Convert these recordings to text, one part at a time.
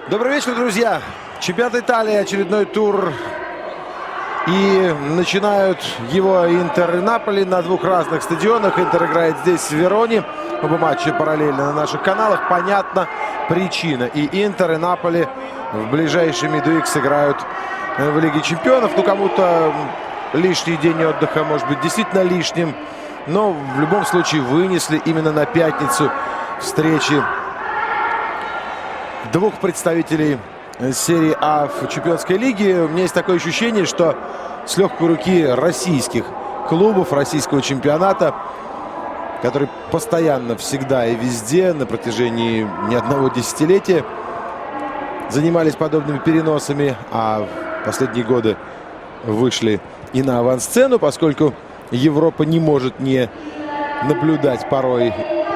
Добрый вечер, друзья. Чемпионат Италии, очередной тур. И начинают его Интер и Наполи на двух разных стадионах. Интер играет здесь, в Вероне. Оба матча параллельно на наших каналах. Понятна причина. И Интер, и Наполи в ближайший Midweek сыграют в Лиге Чемпионов. Ну, кому-то лишний день отдыха может быть действительно лишним. Но в любом случае вынесли именно на пятницу встречи двух представителей серии А в Чемпионской лиге. У меня есть такое ощущение, что с легкой руки российских клубов, российского чемпионата, который постоянно, всегда и везде на протяжении не одного десятилетия занимались подобными переносами, а в последние годы вышли и на авансцену, поскольку Европа не может не наблюдать порой,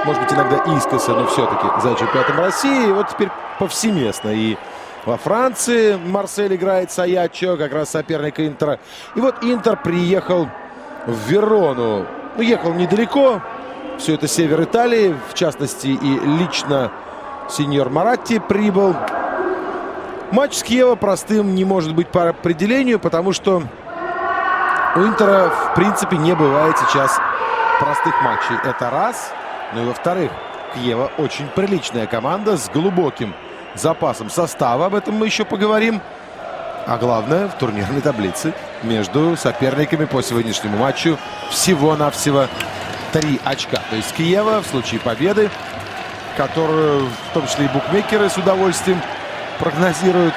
может быть, иногда искоса, но все-таки за чемпионатом России. И вот теперь повсеместно. И во Франции Марсель играет с Аяччо, как раз соперника Интера. И вот Интер приехал в Верону. Ну, ехал недалеко. Все это север Италии. В частности, и лично сеньор Моратти прибыл. Матч с Киева простым не может быть по определению, потому что у Интера, в принципе, не бывает сейчас простых матчей. Это раз. Ну и во-вторых, Киева очень приличная команда с глубоким запасом состава. Об этом мы еще поговорим. А главное, в турнирной таблице между соперниками по сегодняшнему матчу всего-навсего 3 очка. То есть Киева в случае победы, которую в том числе и букмекеры с удовольствием прогнозируют.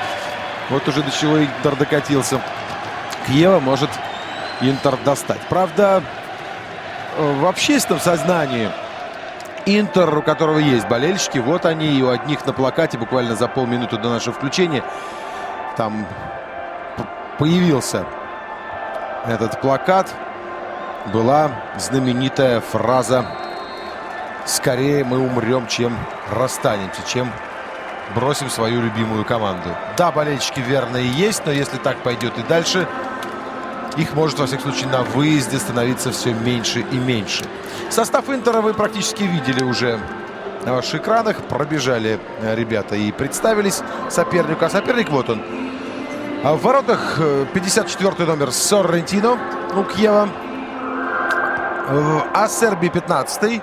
Вот уже до чего Интер докатился. Киева может Интер достать. Правда, в общественном сознании Интер, у которого есть болельщики, вот они, и у одних на плакате буквально за полминуты до нашего включения там появился этот плакат. Была знаменитая фраза: «Скорее мы умрем, чем расстанемся, чем бросим свою любимую команду». Да, болельщики верно и есть, но если так пойдет и дальше, их может, во всяком случае, на выезде становиться все меньше и меньше. Состав Интера вы практически видели уже на ваших экранах. Пробежали ребята и представились сопернику. А соперник вот он. В воротах 54-й номер Соррентино у Киева. Асерби 15-й.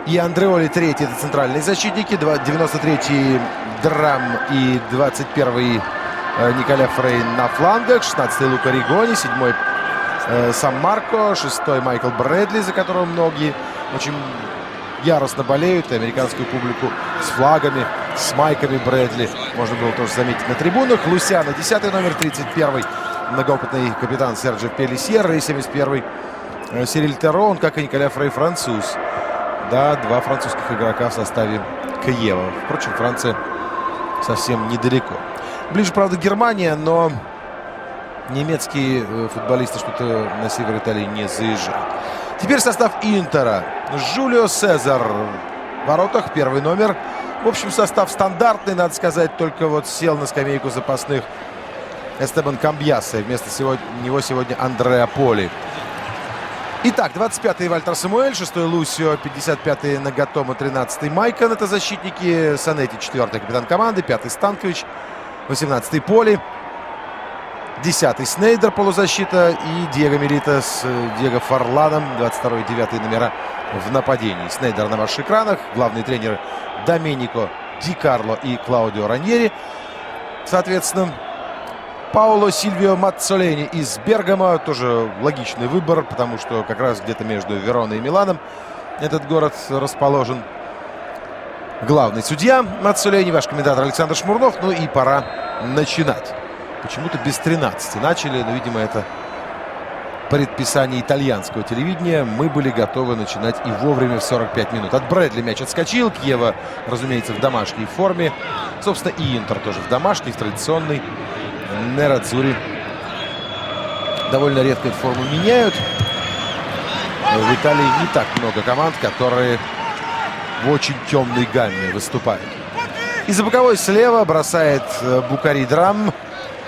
И Андреоли 3-й. Это центральные защитники. 93-й Драм и 21-й Николя Фрей на флангах. 16-й Лука Ригони. 7-й Сан-Марко. 6-й Майкл Брэдли, за которого многие очень яростно болеют. И американскую публику с флагами, с майками Брэдли можно было тоже заметить на трибунах. Лусиано 10-й номер, 31-й многоопытный капитан Серджио Пелисьер и 71-й Сириль Терон, как и Николя Фрей, француз. Да, 2 французских игрока в составе Киева. Впрочем, Франция совсем недалеко. Ближе, правда, Германия, но немецкие футболисты что-то на север Италии не заезжают. Теперь состав Интера. Жулио Сезар в воротах, 1-й номер. В общем, состав стандартный, надо сказать, только вот сел на скамейку запасных Эстебан Камбьясе. Вместо него сегодня Андреа Поли. Итак, 25-й Вальтер Самуэль, 6-й Лусио, 55-й Нагатомо, 13-й Майкон. Это защитники. Санетти, 4-й капитан команды, 5-й Станкович, 18-й Поли, 10-й Снейдер, полузащита, и Диего Милита с Диего Форланом, 22-й и 9-й номера в нападении. Снейдер на ваших экранах. Главные тренеры Доменико Ди Карло и Клаудио Раньери. Соответственно, Паоло Сильвио Маццолени из Бергамо. Тоже логичный выбор, потому что как раз где-то между Вероной и Миланом этот город расположен. Главный судья Маццолени, ваш комментатор Александр Шмурнов. Ну и пора начинать. Почему-то без 13 начали, но, видимо, это предписание итальянского телевидения. Мы были готовы начинать и вовремя в 45 минут. От Брэдли мяч отскочил. Киева, разумеется, в домашней форме. Собственно, и Интер тоже в домашней, в традиционной. Нерадзури довольно редко эту форму меняют. В Италии не так много команд, которые в очень темной гамме выступают. Из-за боковой слева бросает Букари Драм.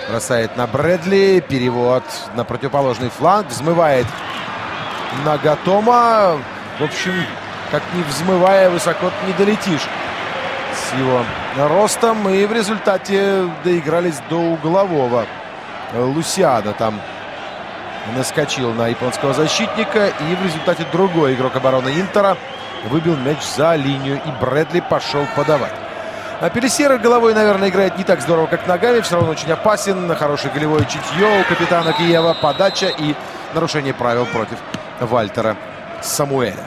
Бросает на Брэдли. Перевод на противоположный фланг. Взмывает Нагатомо. В общем, как не взмывая, высоко не долетишь с его ростом. И в результате доигрались до углового. Лусиано там наскочил на японского защитника. И в результате другой игрок обороны Интера выбил мяч за линию. И Брэдли пошел подавать. А Пелисьера головой, наверное, играет не так здорово, как ногами. Все равно очень опасен. Хорошее голевое чутье у капитана Киева. Подача и нарушение правил против Вальтера Самуэля.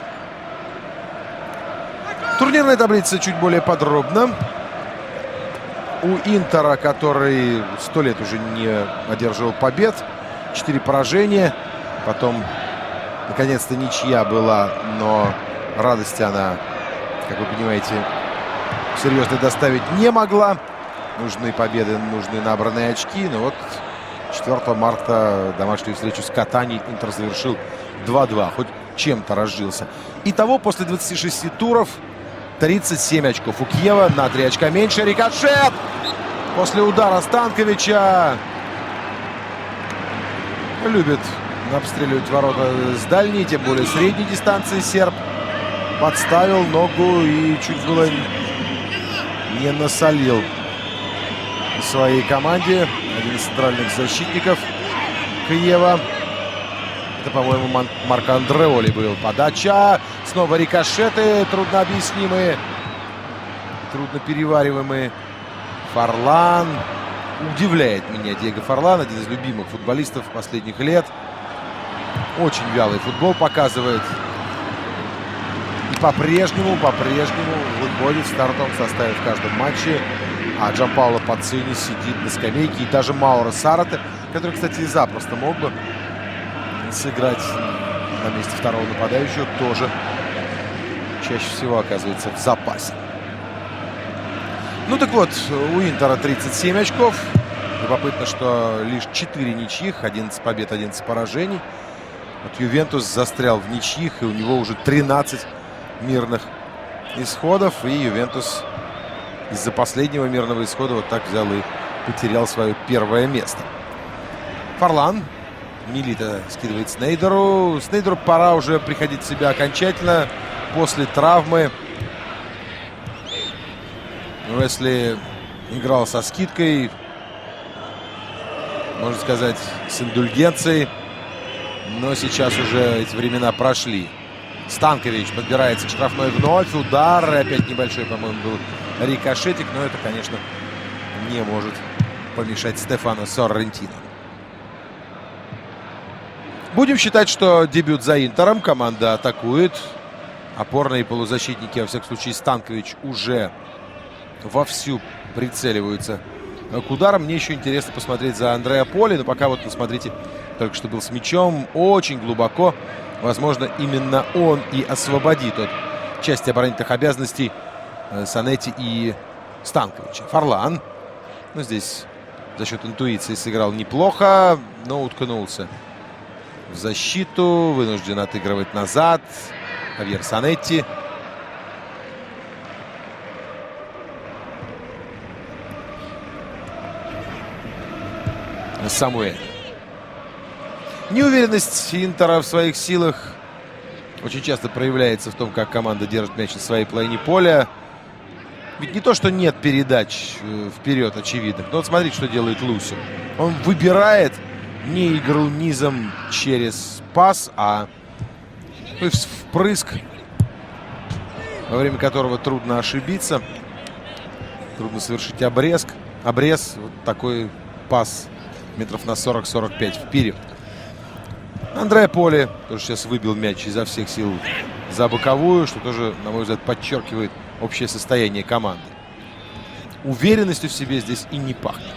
Турнирная таблица чуть более подробно. У Интера, который 100 лет уже не одерживал побед. 4 поражения. Потом, наконец-то, ничья была. Но радости она, как вы понимаете, серьезно доставить не могла. Нужны победы, нужны набранные очки. Но вот 4 марта домашнюю встречу с Катани Интер завершил 2-2. Хоть чем-то разжился. Итого после 26 туров 37 очков у Киева, на 3 очка меньше. Рикошет после удара Станковича. Любит обстреливать ворота с дальней, тем более средней дистанции серб. Подставил ногу и чуть было не насолил своей команде. Один из центральных защитников Киева. Это, по-моему, Марко Андреоли был. Подача. Снова рикошеты. Трудно объяснимые. Трудно перевариваемые. Форлан. Удивляет меня Диего Форлан. Один из любимых футболистов последних лет. Очень вялый футбол показывает. И по-прежнему выходит в стартовом составе в каждом матче. А Джанпаоло Пацини сидит на скамейке. И даже Мауро Сарате, который, кстати, запросто мог бы сыграть на месте второго нападающего, тоже чаще всего оказывается в запасе. Ну так вот, у Интера 37 очков. Любопытно, что лишь 4 ничьих, 11 побед, 11 поражений. Вот Ювентус застрял в ничьих, и у него уже 13 мирных исходов. И Ювентус из-за последнего мирного исхода вот так взял и потерял свое первое место. Форлан. Милита скидывает Снейдеру. Снейдеру пора уже приходить в себя окончательно после травмы. Уэсли играл со скидкой. Можно сказать, с индульгенцией. Но сейчас уже эти времена прошли. Станкович подбирается к штрафной вновь. Удар. Опять небольшой, по-моему, был рикошетик. Но это, конечно, не может помешать Стефано Соррентино. Будем считать, что дебют за Интером. Команда атакует. Опорные полузащитники, во всяком случае, Станкович уже вовсю прицеливаются к ударам. Мне еще интересно посмотреть за Андреа Поли. Но пока вот, посмотрите, только что был с мячом. Очень глубоко. Возможно, именно он и освободит от части оборонительных обязанностей Санетти и Станковича. Форлан. Ну, здесь за счет интуиции сыграл неплохо, но уткнулся в защиту. Вынужден отыгрывать назад. Хавьер Санетти. Самуэль. Неуверенность Интера в своих силах очень часто проявляется в том, как команда держит мяч на своей половине поля. Ведь не то, что нет передач вперед очевидных. Но вот смотрите, что делает Лусио. Он выбирает не игру низом через пас, а впрыск, во время которого трудно ошибиться. Трудно совершить обрез. Вот такой пас метров на 40-45 вперед. Андреа Поли тоже сейчас выбил мяч изо всех сил за боковую, что тоже, на мой взгляд, подчеркивает общее состояние команды. Уверенностью в себе здесь и не пахнет.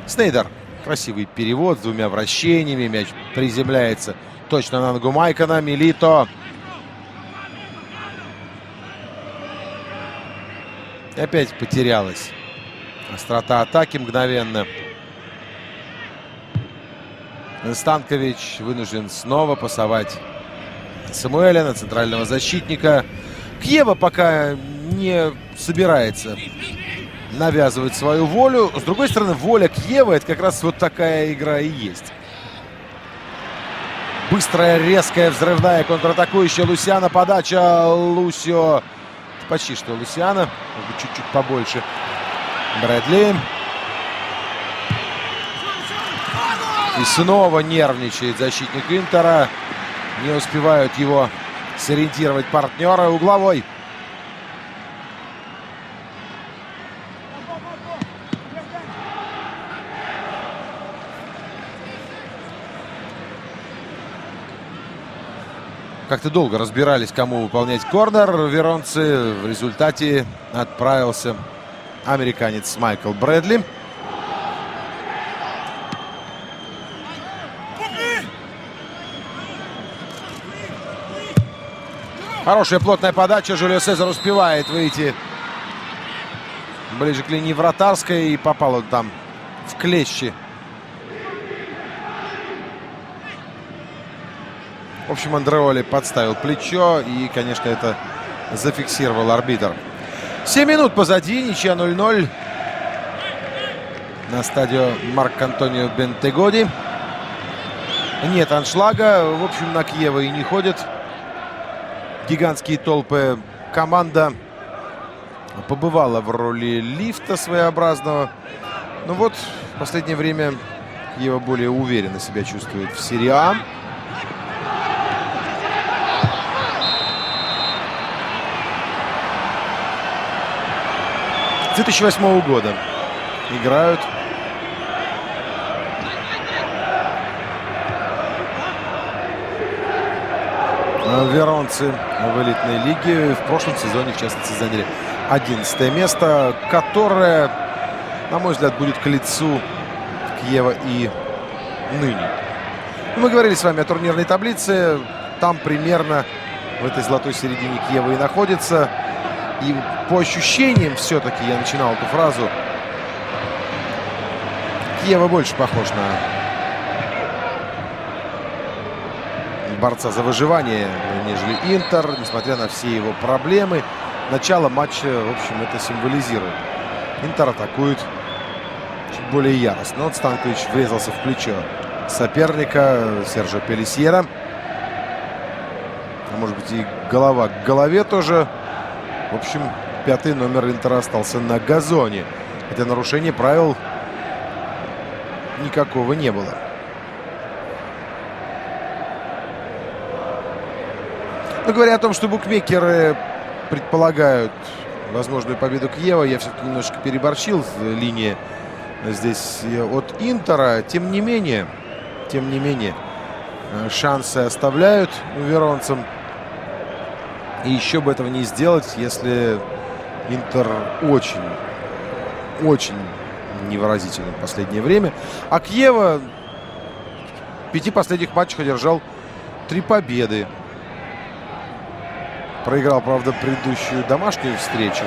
Снейдер. Красивый перевод с двумя вращениями. Мяч приземляется точно на ногу Майкона. Милито. И опять потерялась острота атаки мгновенно. Станкович вынужден снова пасовать Самуэля на центрального защитника. Киева пока не собирается навязывать свою волю. С другой стороны, воля Киева — это как раз вот такая игра и есть. Быстрая, резкая, взрывная, контратакующая Лусиано. Подача Лусио почти что Лусиано. Может быть, чуть-чуть побольше. Брэдли. И снова нервничает защитник Интера. Не успевают его сориентировать партнеры. Угловой. Как-то долго разбирались, кому выполнять корнер. Веронцы. В результате отправился американец Майкл Брэдли. Хорошая плотная подача. Жюлио Сезар успевает выйти ближе к линии вратарской. И попал он там в клещи. В общем, Андреоли подставил плечо. И, конечно, это зафиксировал арбитр. 7 минут позади. Ничья 0-0. На стадио Марк-Антонио Бентегоди. Нет аншлага. В общем, на Киева и не ходят гигантские толпы. Команда побывала в роли лифта своеобразного. Но вот в последнее время Киева более уверенно себя чувствует в серии А. С 2008 года играют. Веронцы в элитной лиге. В прошлом сезоне, в частности, заняли 11 место, которое, на мой взгляд, будет к лицу Киева и ныне. Мы говорили с вами о турнирной таблице. Там примерно в этой золотой середине Киева и находится. И по ощущениям, все-таки, я начинал эту фразу, Киева больше похож на борца за выживание, нежели Интер, несмотря на все его проблемы. Начало матча, в общем, это символизирует. Интер атакует чуть более яростно. Вот Станкович врезался в плечо соперника Сержа Пелисьера. А может быть, и голова к голове тоже. В общем, 5-й номер Интера остался на газоне. Хотя нарушения правил никакого не было. Но говоря о том, что букмекеры предполагают возможную победу Киева, я все-таки немножко переборщил в линии здесь от Интера. Тем не менее, шансы оставляют веронцам. И еще бы этого не сделать, если Интер очень невыразителен в последнее время. А Киева в 5 последних матчах одержал 3 победы. Проиграл, правда, предыдущую домашнюю встречу.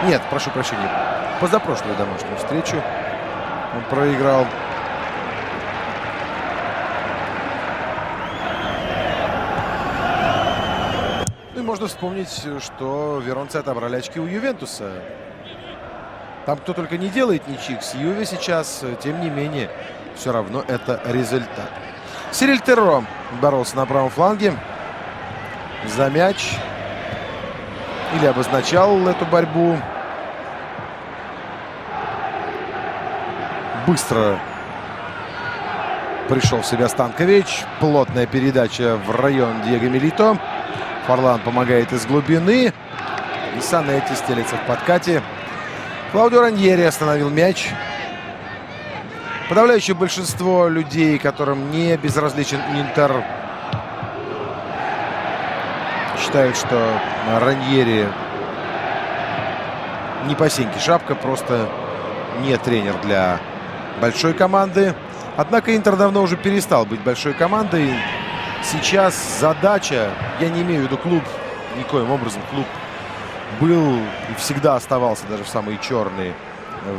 Нет, прошу прощения. Позапрошлую домашнюю встречу он проиграл. Ну и можно вспомнить, что веронцы отобрали очки у Ювентуса. Там кто только не делает ничьих с Юве сейчас. Тем не менее, все равно это результат. Сириль Терро боролся на правом фланге за мяч. Или обозначал эту борьбу. Быстро пришел в себя Станкович. Плотная передача в район Диего Милито. Форлан помогает из глубины. И Санетти стелится в подкате. Клаудио Раньери остановил мяч. Подавляющее большинство людей, которым не безразличен Интер, считают, что Раньери не по сеньке шапка, просто не тренер для большой команды. Однако Интер давно уже перестал быть большой командой. Сейчас задача, я не имею в виду клуб, никоим образом клуб был и всегда оставался даже в самые черные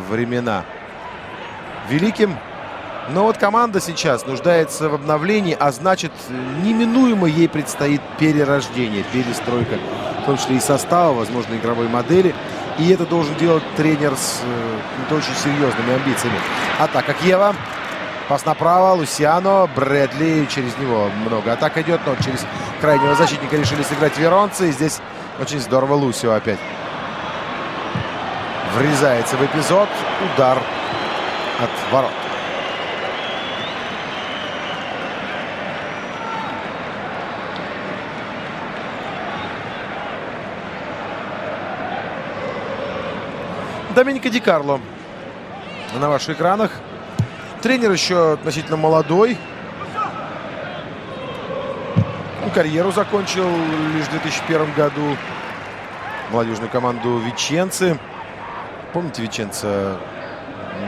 времена великим. Но вот команда сейчас нуждается в обновлении, а значит, неминуемо ей предстоит перерождение, перестройка, в том числе и состава, возможно, игровой модели. И это должен делать тренер с очень серьезными амбициями. Атака Киева. Пас направо. Лусиано. Брэдли. Через него много атак идет. Но через крайнего защитника решили сыграть веронцы. И здесь очень здорово Лусио опять врезается в эпизод. Удар от ворот. Доменико Ди Карло на ваших экранах. Тренер еще относительно молодой. Карьеру закончил лишь в 2001 году. Молодежную команду Виченцы. Помните, Виченца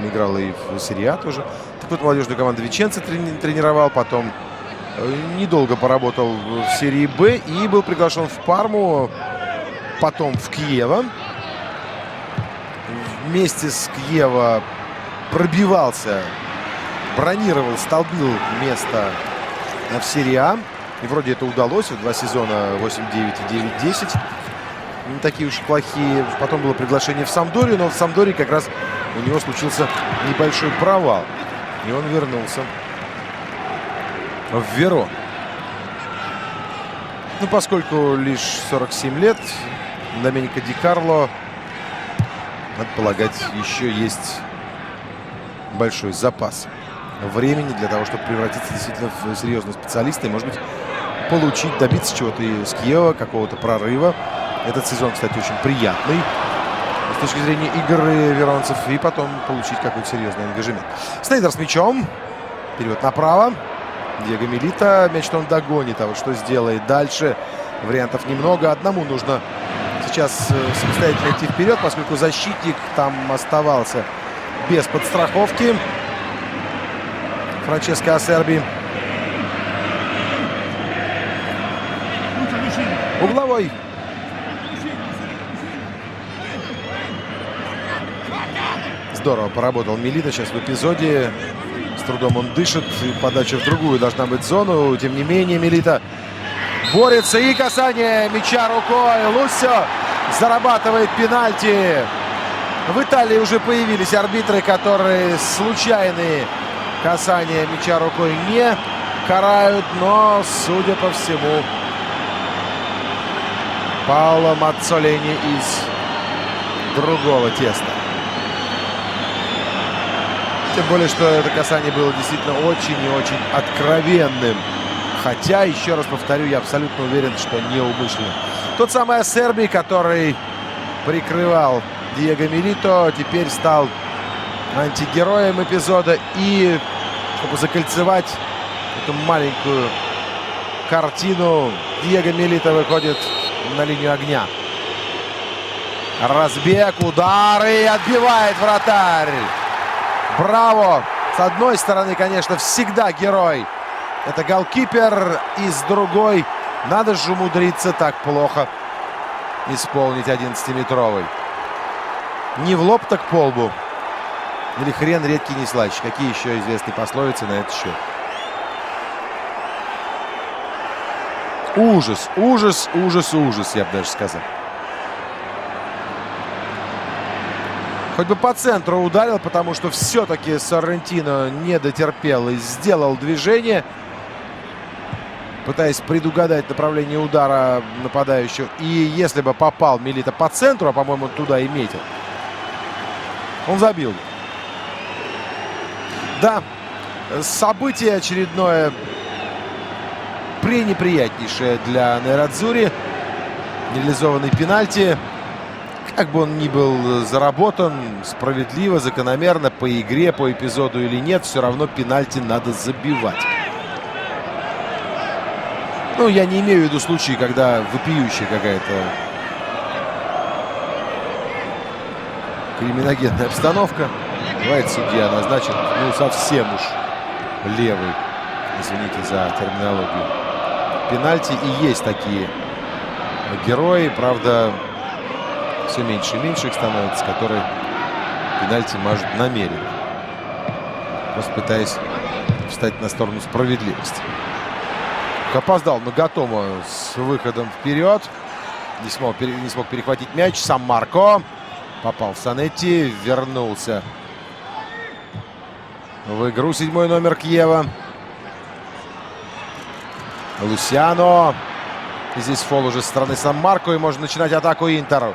играла и в Серия А тоже. Так вот, молодежную команду Виченцы тренировал. Потом недолго поработал в Серии Б и был приглашен в Парму. Потом в Киево. Вместе с Киево пробивался, бронировал, столбил место в Серии А. И вроде это удалось. В 2 сезона 8-9 и 9-10. Не такие уж плохие. Потом было приглашение в Самдорию. Но в Самдории как раз у него случился небольшой провал. И он вернулся в Верон. Ну, поскольку лишь 47 лет, Доменико Ди Карло, надо полагать, еще есть большой запас времени для того, чтобы превратиться действительно в серьезного специалиста и, может быть, получить, добиться чего-то из Киева, какого-то прорыва. Этот сезон, кстати, очень приятный с точки зрения игры веронцев. И потом получить какой-то серьезный ангажемент. Снейдер с мячом. Перевод направо. Диего Милита. Мяч он догонит. А вот что сделает дальше? Вариантов немного. Одному нужно сейчас самостоятельно идти вперед, поскольку защитник там оставался без подстраховки. Франческо Асерби. Угловой. Здорово поработал Милита сейчас в эпизоде. С трудом он дышит. Подача в другую должна быть зону. Тем не менее, Милита борется. И касание мяча рукой. Лусио зарабатывает пенальти. В Италии уже появились арбитры, которые случайные касания мяча рукой не карают. Но, судя по всему, Паоло Маццолини из другого теста. Тем более, что это касание было действительно очень и очень откровенным. Хотя, еще раз повторю, я абсолютно уверен, что неумышленно. Тот самый Асерби, который прикрывал Диего Милито, теперь стал антигероем эпизода. И чтобы закольцевать эту маленькую картину, Диего Милито выходит на линию огня. Разбег, удар и отбивает вратарь. Браво! С одной стороны, конечно, всегда герой. Это голкипер. И с другой, надо же умудриться так плохо исполнить 11-метровый. Не в лоб, так по лбу. Или хрен редкий не слаще. Какие еще известные пословицы на этот счет? Ужас, ужас, ужас, ужас, я бы даже сказал. Хоть бы по центру ударил, потому что все-таки Соррентино не дотерпел и сделал движение, пытаясь предугадать направление удара нападающего. И если бы попал Милита по центру, а, по-моему, туда и метил, он забил. Да, событие очередное пренеприятнейшее для Нейрадзури. Нереализованный пенальти. Как бы он ни был заработан, справедливо, закономерно, по игре, по эпизоду или нет, все равно пенальти надо забивать. Ну, я не имею в виду случаи, когда вопиющая какая-то криминогенная обстановка. Бывает, судья назначен, ну, совсем уж левый, извините за терминологию, пенальти. И есть такие герои, правда, все меньше и меньше их становится, которые пенальти мажут намеренно, просто пытаясь встать на сторону справедливости. Опоздал Нагатомо с выходом вперед. Не смог перехватить мяч. Сам Марко попал в Санетти, вернулся в игру 7-й номер Кьева. Лусиано. И здесь фол уже со стороны Сан-Марко, и можно начинать атаку Интер.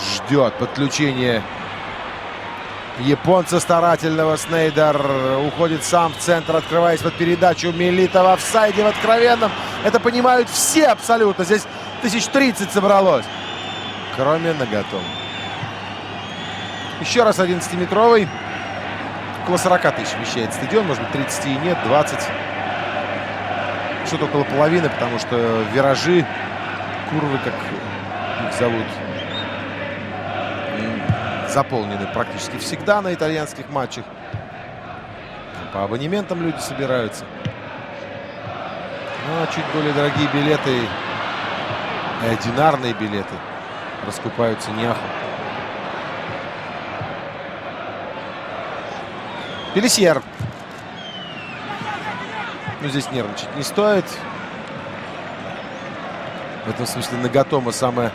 Ждет подключение японца старательного. Снейдер уходит сам в центр, открываясь под передачу. Милита в офсайде в откровенном. Это понимают все абсолютно. Здесь 1030 собралось. Кроме Нагатомо. Еще раз 11-метровый. Около 40 тысяч вмещает стадион. Может быть, 30 и нет, 20. Что-то около половины, потому что виражи, курвы, как их зовут, заполнены практически всегда на итальянских матчах. По абонементам люди собираются. Ну, а чуть более дорогие билеты, одинарные билеты, раскупаются неохотно. Пелисьер. Но здесь нервничать не стоит. В этом смысле Нагатомо самая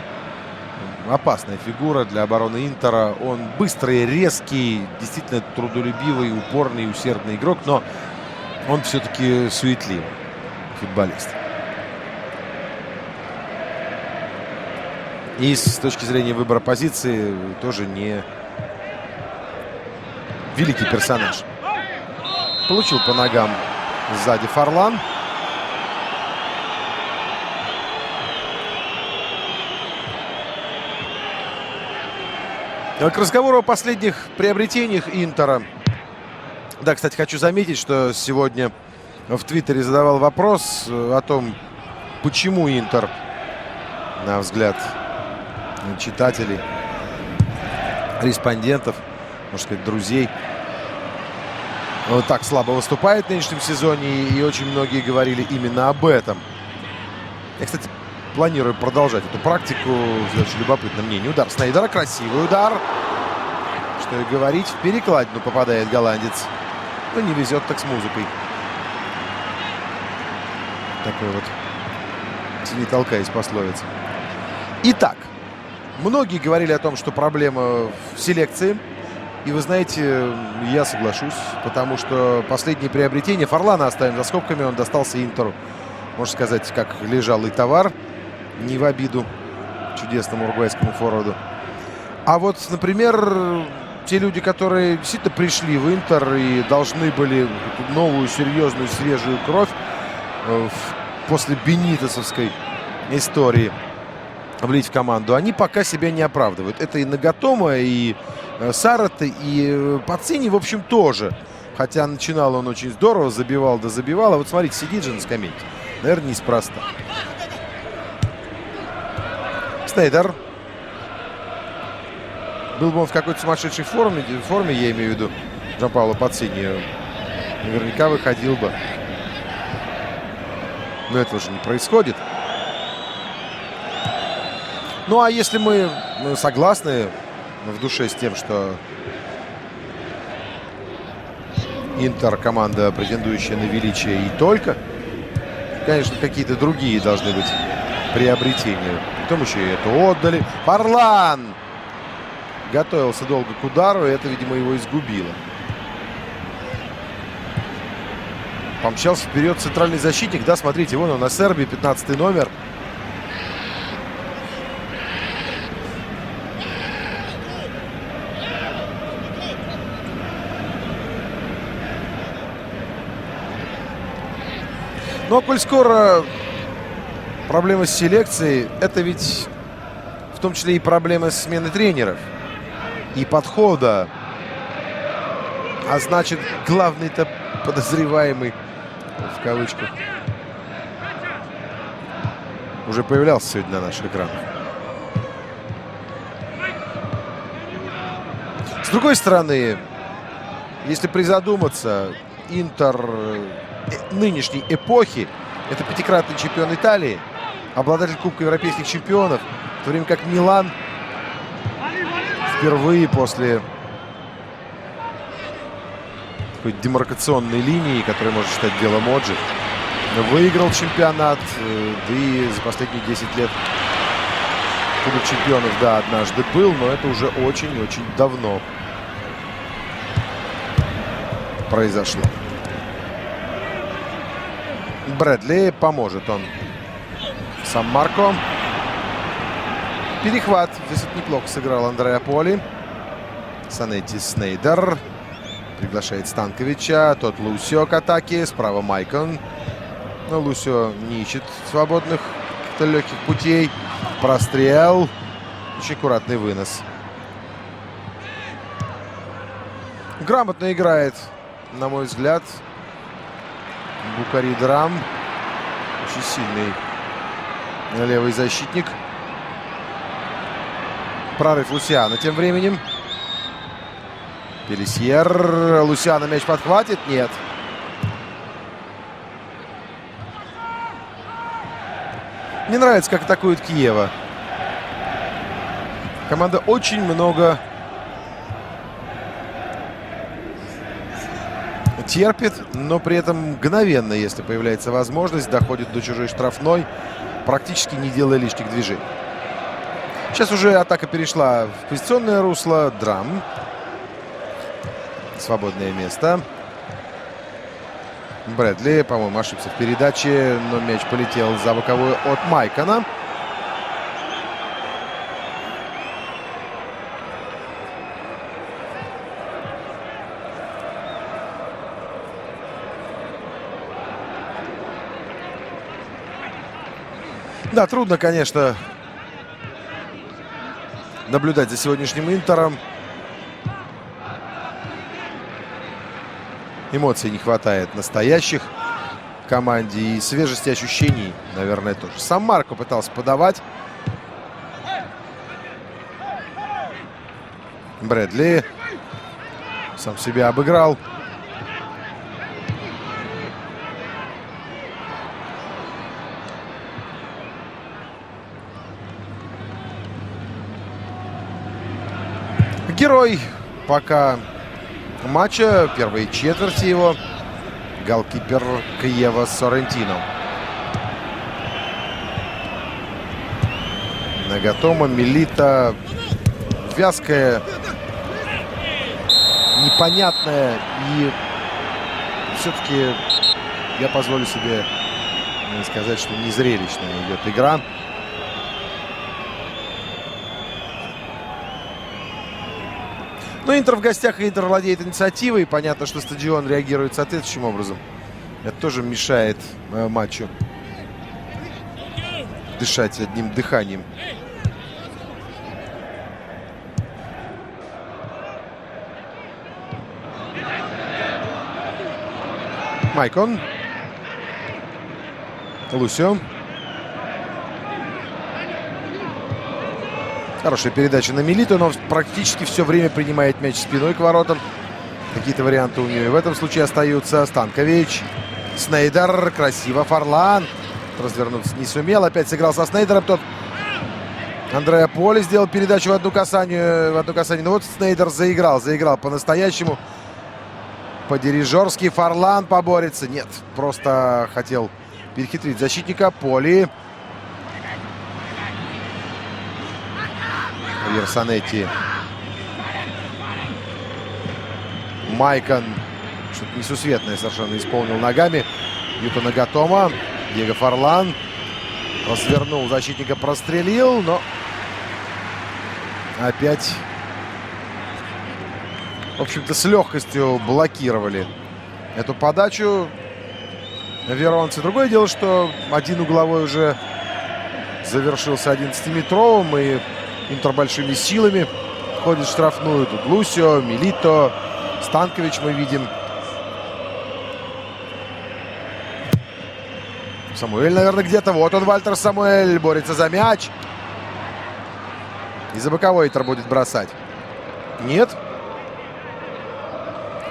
опасная фигура для обороны Интера. Он быстрый, резкий, действительно трудолюбивый, упорный, усердный игрок, но он все-таки суетливый футболист. И с точки зрения выбора позиции тоже не великий персонаж. Получил по ногам сзади Форлан. К разговору о последних приобретениях Интера. Да, кстати, хочу заметить, что сегодня в Твиттере задавал вопрос о том, почему Интер, на взгляд читателей, респондентов, можно сказать, друзей, вот так слабо выступает в нынешнем сезоне, и очень многие говорили именно об этом. Я, кстати, планирую продолжать эту практику. Очень любопытно мнение. Удар Снейдера. Красивый удар. Что и говорить. В перекладину попадает голландец. Ну, не везет так с музыкой. Такой вот «тяни, толкаясь» пословица. Итак, многие говорили о том, что проблема в селекции. И вы знаете, я соглашусь, потому что последнее приобретение Форлана оставим за скобками. Он достался Интеру, можно сказать, как лежалый товар. Не в обиду чудесному уругвайскому форварду. А вот, например, те люди, которые действительно пришли в Интер и должны были новую, серьезную, свежую кровь после бенитосовской истории влить в команду, они пока себя не оправдывают. Это и Нагатомо, и Сарате, и Пацини, в общем, тоже. Хотя начинал он очень здорово, забивал да забивал. А вот смотрите, сидит же на скамейке. Наверное, неспроста. Снейдер. Был бы он в какой-то сумасшедшей форме, я имею в виду, Джанпаоло Пацини, наверняка выходил бы. Но этого же не происходит. Ну, а если мы согласны в душе с тем, что Интер команда, претендующая на величие и только, конечно, какие-то другие должны быть приобретения. Потом еще и это отдали. Форлан готовился долго к удару, и это, видимо, его изгубило. Помчался вперед центральный защитник. Да, смотрите, вон он на Сербии, 15 номер. Но, коль скоро проблема с селекцией, это ведь в том числе и проблема смены тренеров и подхода. А значит, главный-то подозреваемый, в кавычках, уже появлялся сегодня на наших экранах. С другой стороны, если призадуматься, Интер нынешней эпохи — это пятикратный чемпион Италии, обладатель Кубка Европейских чемпионов, в то время как Милан впервые после такой демаркационной линии, которую можно считать делом Моджи, выиграл чемпионат, да и за последние 10 лет Кубок чемпионов, да, однажды был, но это уже очень-очень давно. произошло. Брэдли, поможет он Сан-Марко. Перехват. Здесь вот неплохо сыграл Андреа Поли. Санетти Снейдер. Приглашает Станковича. Тот Лусио к атаке. Справа Майкон. Но Лусио не ищет свободных легких путей. Прострел. Очень аккуратный вынос. Грамотно играет, на мой взгляд, Букари Драм. Очень сильный левый защитник. Прорыв Лусиано тем временем. Пелисьер. Лусиано мяч подхватит? Нет. Мне нравится, как атакует Киева. Команда очень много терпит, но при этом мгновенно, если появляется возможность, доходит до чужой штрафной, практически не делая лишних движений. Сейчас уже атака перешла в позиционное русло. Драм. Свободное место. Брэдли, по-моему, ошибся в передаче, но мяч полетел за боковую от Майкона. Да, трудно, конечно, наблюдать за сегодняшним Интером. Эмоций не хватает настоящих команде и свежести ощущений, наверное, тоже. Сан-Марко пытался подавать. Брэдли сам себя обыграл. Герой пока матча, первой четверти его, голкипер Киева Соррентино. Нагатома, Милита. Вязкая, непонятная и все-таки я позволю себе сказать, что незрелищная идет игра. Но Интер в гостях, и Интер владеет инициативой. Понятно, что стадион реагирует соответствующим образом. Это тоже мешает матчу дышать одним дыханием. Майкон. Лусио. Хорошая передача на Милиту, но практически все время принимает мяч спиной к воротам. Какие-то варианты у нее в этом случае остаются. Станкович. Снейдер. Красиво. Фарлан. Развернуться не сумел. Опять сыграл со Снейдером. Тот Андреа Поли сделал передачу в одну касание. Ну вот Снейдер заиграл по-настоящему. По-дирижерски. Фарлан поборется. Нет, просто хотел перехитрить защитника. Поли. Санетти. Майкон. Что-то несусветное совершенно исполнил ногами. Юто Нагатома. Диего Фарлан. Развернул защитника, прострелил, но опять, в общем-то, с легкостью блокировали эту подачу веронцы. Другое дело, что один угловой уже завершился 11-метровым, и Интер большими силами ходит в штрафную. Тут Лусио, Милито, Станкович мы видим. Самуэль, наверное, где-то. Вот он, Вальтер Самуэль, борется за мяч. И за боковой Интер будет бросать. Нет.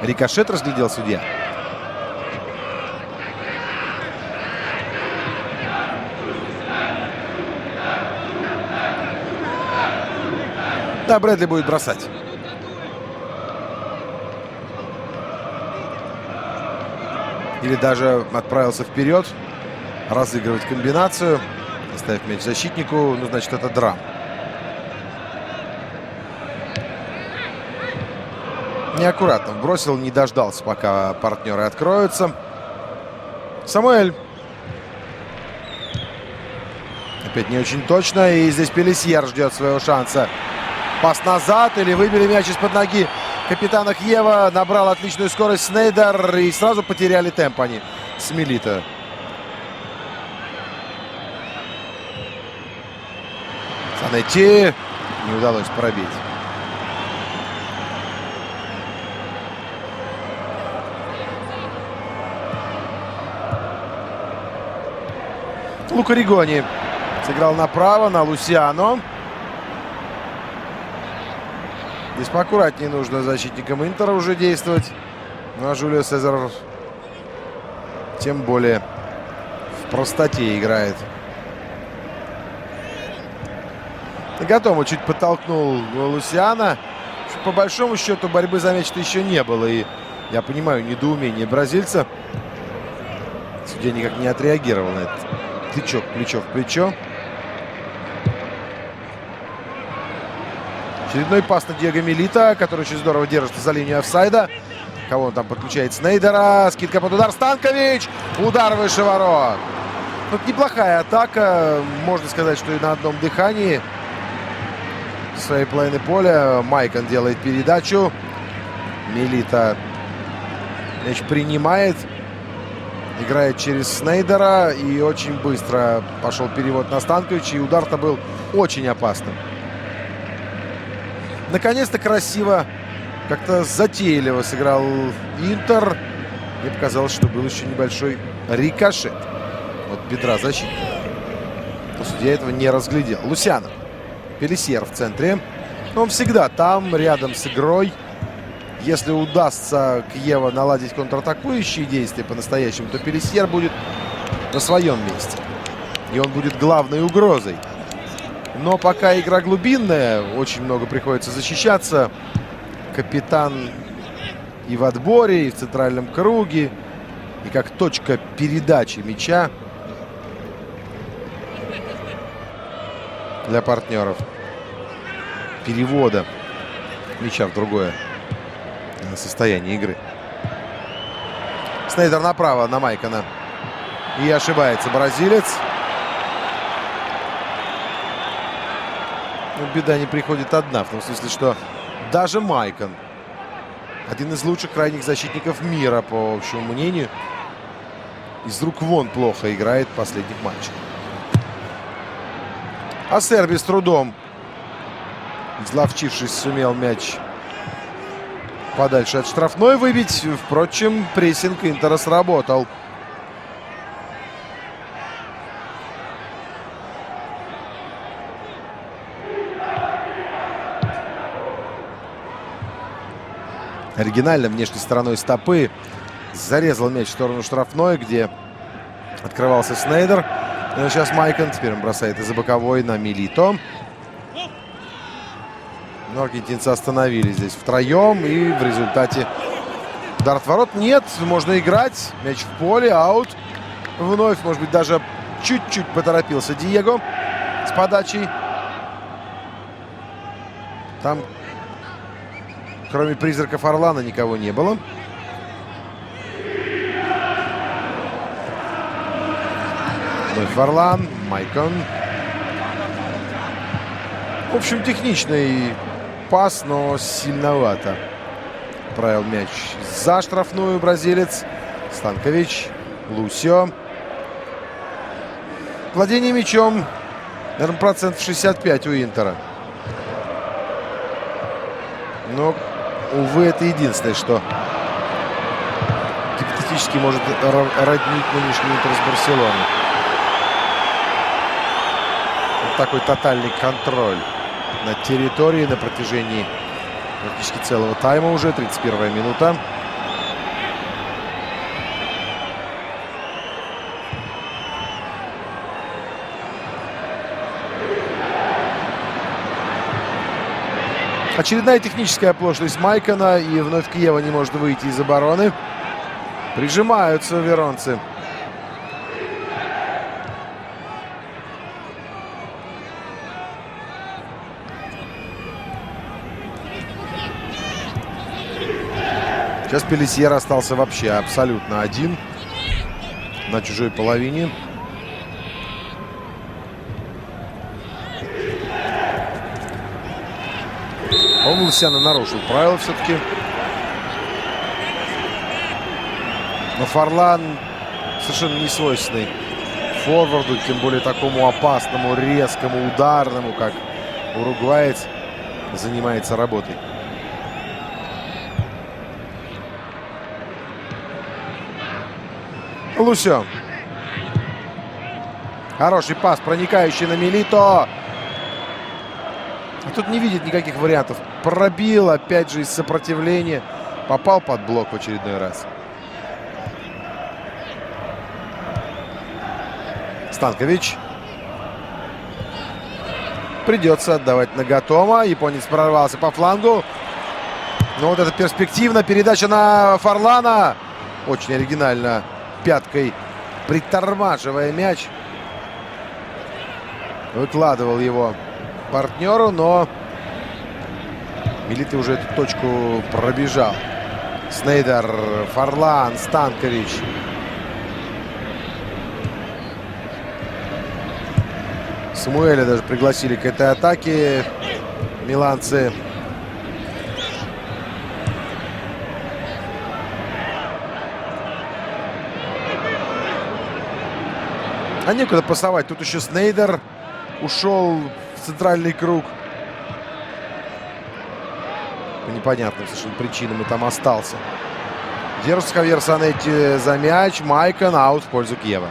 Рикошет разглядел судья. Да, Брэдли будет бросать. Или даже отправился вперед. Разыгрывать комбинацию. Оставив мяч защитнику. Ну, значит, это Драм. Неаккуратно бросил, не дождался, пока партнеры откроются. Самуэль. Опять не очень точно. И здесь Пелисьер ждет своего шанса. Пас назад или выбили мяч из-под ноги капитана Киева. Набрал отличную скорость Снейдер. И сразу потеряли темп они с Милито. Санетти. Не удалось пробить. Лука Ригони сыграл направо на Лусиано. Здесь поаккуратнее нужно защитникам Интера уже действовать. Ну а Жулио Сезар тем более в простоте играет. Готово чуть подтолкнул Лусиано. По большому счету борьбы за мяч-то еще не было. И я понимаю недоумение бразильца. Судья никак не отреагировал на это. Тычок плечо в плечо. Очередной пас на Диего Милито, который очень здорово держится за линию офсайда. Кого он там подключает? Снейдера. Скидка под удар. Станкович. Удар выше ворот. Тут неплохая атака. Можно сказать, что и на одном дыхании. С своей половины поля Майкон делает передачу. Милито мяч принимает. Играет через Снейдера. И очень быстро пошел перевод на Станковича. И удар-то был очень опасным. Наконец-то красиво, как-то затейливо сыграл Интер. Мне показалось, что был еще небольшой рикошет от бедра защитника. Но судья этого не разглядел. Лусиано. Пелисьер в центре. Он всегда там, рядом с игрой. Если удастся Киева наладить контратакующие действия по-настоящему, то Пелисьер будет на своем месте. И он будет главной угрозой. Но пока игра глубинная, очень много приходится защищаться. Капитан и в отборе, и в центральном круге, и как точка передачи мяча для партнеров. Перевода мяча в другое состояние игры. Снейдер направо на Майкона. И ошибается бразилец. Но беда не приходит одна. В том смысле, что даже Майкон, один из лучших крайних защитников мира, по общему мнению, из рук вон плохо играет в последних матчах. А Серби с трудом, изловчившись, сумел мяч подальше от штрафной выбить. Впрочем, прессинг Интера сработал. Оригинально внешней стороной стопы зарезал мяч в сторону штрафной, где открывался Снейдер. Но сейчас Майкон. Теперь он бросает из-за боковой на Милито. Но аргентинцы остановились здесь втроем. И в результате удар от ворот нет. Можно играть. Мяч в поле. Аут. Вновь, может быть, даже чуть-чуть поторопился Диего с подачей. Там, кроме призраков Орлана, никого не было. Вновь Орлан. Майкон. В общем, техничный пас, но сильновато. Правил мяч за штрафную бразилец. Станкович. Лусио. Владение мячом, наверное, процентов 65 у Интера. Но, увы, это единственное, что гипотетически может роднить нынешний Интер с Барселоной. Вот такой тотальный контроль над территорией на протяжении практически целого тайма уже. 31-я минута. Очередная техническая оплошность Майкона. И вновь Киева не может выйти из обороны. Прижимаются веронцы. Сейчас Пелисьер остался вообще абсолютно один на чужой половине. Он Лусяна нарушил правила все-таки. Но Фарлан совершенно не свойственный форварду, тем более такому опасному, резкому, ударному, как уругваец, занимается работой. Лусё. Хороший пас, проникающий на Милито. Тут не видит никаких вариантов. Пробил, опять же, из сопротивления. Попал под блок в очередной раз. Станкович. Придется отдавать Нагатома. Японец прорвался по флангу. Но вот это перспективно. Передача на Фарлана. Очень оригинально. Пяткой притормаживая мяч. Выкладывал его партнеру, но Милита уже эту точку пробежал. Снейдер, Фарлан, Станкович. Самуэля даже пригласили к этой атаке миланцы. А некуда пасовать. Тут еще Снейдер ушел в центральный круг. По непонятным совершенно причинам и там остался. Держится Хавьер Санетти за мяч. Майкон аут в пользу Киева.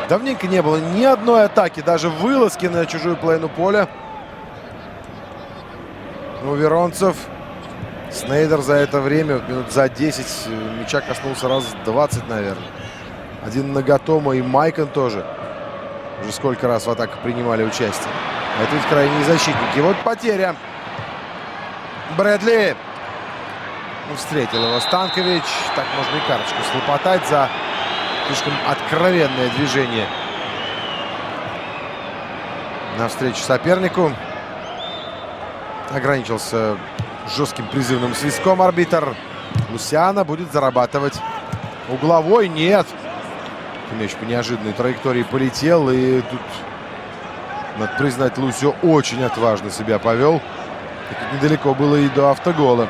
Давненько не было ни одной атаки, даже вылазки на чужую половину поля. У веронцев. Снейдер за это время, минут за 10, мяча коснулся раз 20, наверное. Один Нагатома и Майкон тоже. Уже сколько раз в атаках принимали участие. А это ведь крайние защитники. Вот потеря. Брэдли. Ну, встретил его Станкович. Так можно и карточку слопотать за слишком откровенное движение навстречу сопернику. Ограничился жестким призывным свистком арбитр. Лусиано будет зарабатывать угловой. Нет. Мяч по неожиданной траектории полетел. И тут, надо признать, Лусио очень отважно себя повел. И тут недалеко было и до автогола.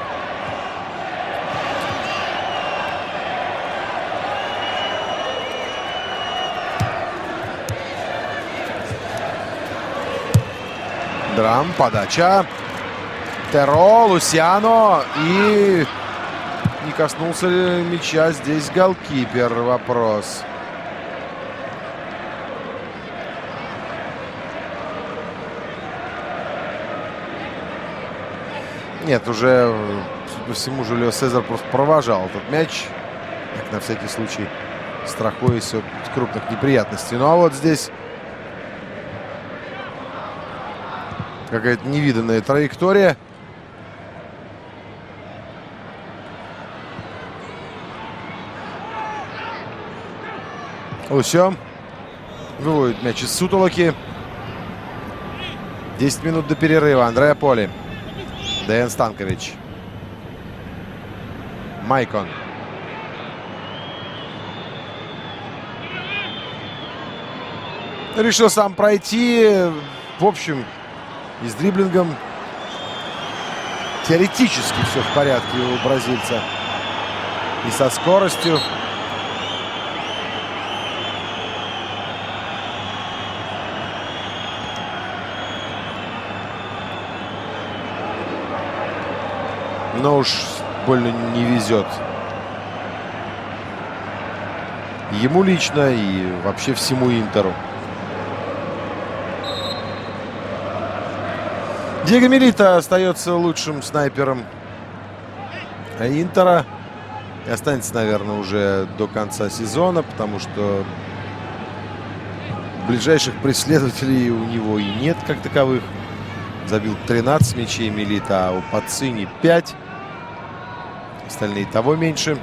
Драм, подача. Теро, Лусиано. И не коснулся ли мяча здесь голкипер? Вопрос. Нет, уже, судя по всему, Жюлио Сезар просто провожал этот мяч. Так, на всякий случай, страхуясь от крупных неприятностей. Ну а вот здесь какая-то невиданная траектория. Лусё выводит мяч из сутолоки. 10 минут до перерыва. Андреа Поли. Деян Станкович. Майкон. Решил сам пройти. В общем, и с дриблингом теоретически все в порядке у бразильца. И со скоростью. Но уж больно не везет ему лично и вообще всему Интеру. Диего Милита остается лучшим снайпером Интера. И останется, наверное, уже до конца сезона, потому что ближайших преследователей у него и нет как таковых. Забил 13 мячей Милита, а у Пацини 5. Остальные того меньше.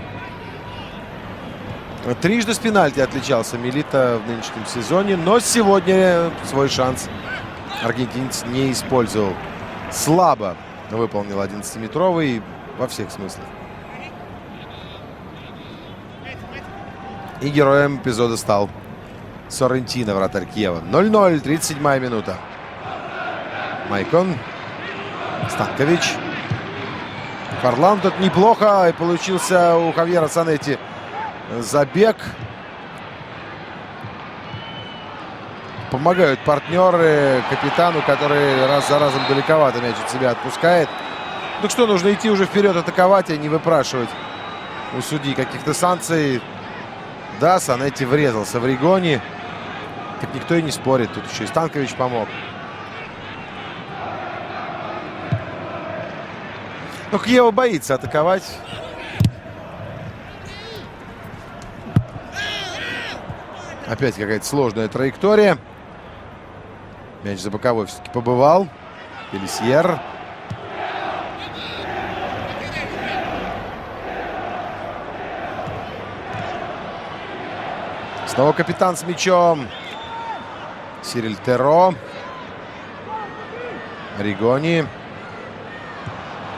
Трижды с пенальти отличался Милита в нынешнем сезоне, но сегодня свой шанс аргентинец не использовал. Слабо выполнил 11-метровый во всех смыслах. И героем эпизода стал Соррентино, вратарь Киева. 0-0, 37-я минута. Майкон. Станкович. Фарлан тут неплохо. И получился у Хавьера Санетти забег. Помогают партнеры капитану, который раз за разом далековато мяч от себя отпускает. Ну что, нужно идти уже вперед, атаковать, а не выпрашивать у судьи каких-то санкций. Да, Санетти врезался в Ригони. Так никто и не спорит. Тут еще и Станкович помог. Но Киева боится атаковать. Опять какая-то сложная траектория. Мяч за боковой все-таки побывал. Пелисьер. Снова капитан с мячом. Сириль Теро. Ригони.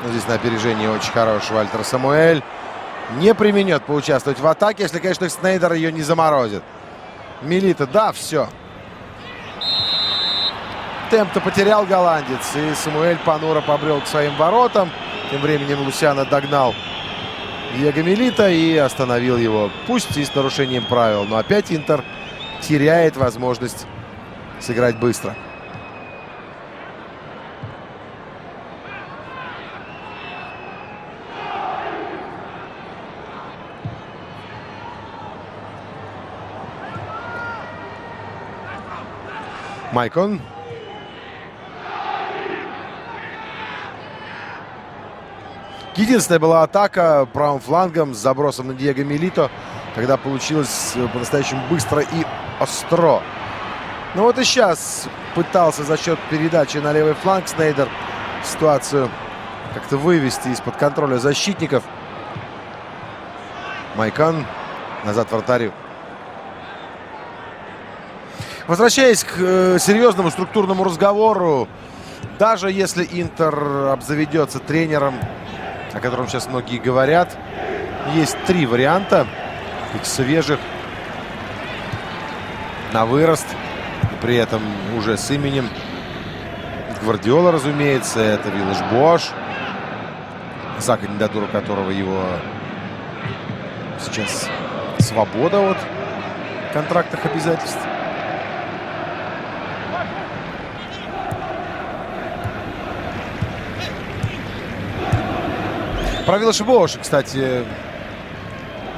Но здесь на опережении очень хороший Вальтер Самуэль. Не применет поучаствовать в атаке, если, конечно, Снейдер ее не заморозит. Милита, да, все. Темп-то потерял голландец. И Самуэль понуро побрел к своим воротам. Тем временем Лусиано догнал Диего Милита и остановил его. Пусть и с нарушением правил. Но опять Интер теряет возможность сыграть быстро. Майкон. Единственная была атака правым флангом с забросом на Диего Милито, когда получилось по-настоящему быстро и остро. Но вот и сейчас пытался за счет передачи на левый фланг Снейдер ситуацию как-то вывести из-под контроля защитников. Майкон назад вратарю. Возвращаясь к серьезному структурному разговору, даже если Интер обзаведется тренером, о котором сейчас многие говорят, есть 3 варианта, их свежих, на вырост, и при этом уже с именем. Гвардиола, разумеется, это Виллаш-Боаш, за кандидатуру которого его сейчас свобода от контрактных обязательств. Про Виллаш-Боаша, кстати,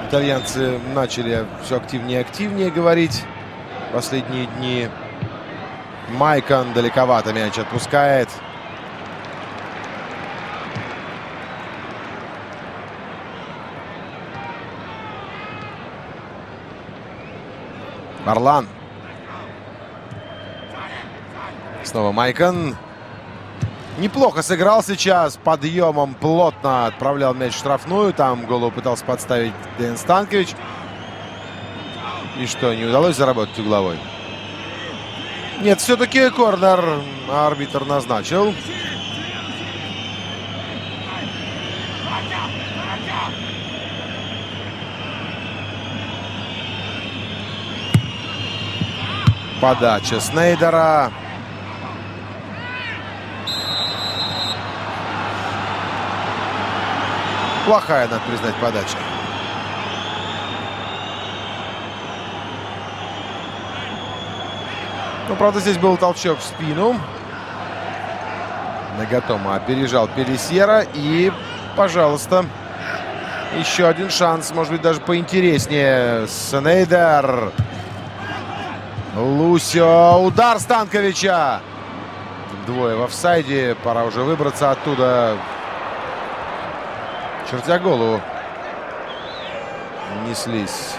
итальянцы начали все активнее и активнее говорить в последние дни. Майкон далековато мяч отпускает. Варлан. Снова Майкон. Неплохо сыграл сейчас. Подъемом плотно отправлял мяч в штрафную. Там голову пытался подставить Дэн Станкович. И что, не удалось заработать угловой? Нет, все-таки корнер арбитр назначил. Подача Снейдера. Плохая, надо признать, подача. Ну, правда, здесь был толчок в спину. Нагатома опережал Пелисьера. И, пожалуйста, еще один шанс. Может быть, даже поинтереснее. Снейдер. Лусио. Удар Станковича. Двое в офсайде. Пора уже выбраться оттуда. Чертя голову неслись.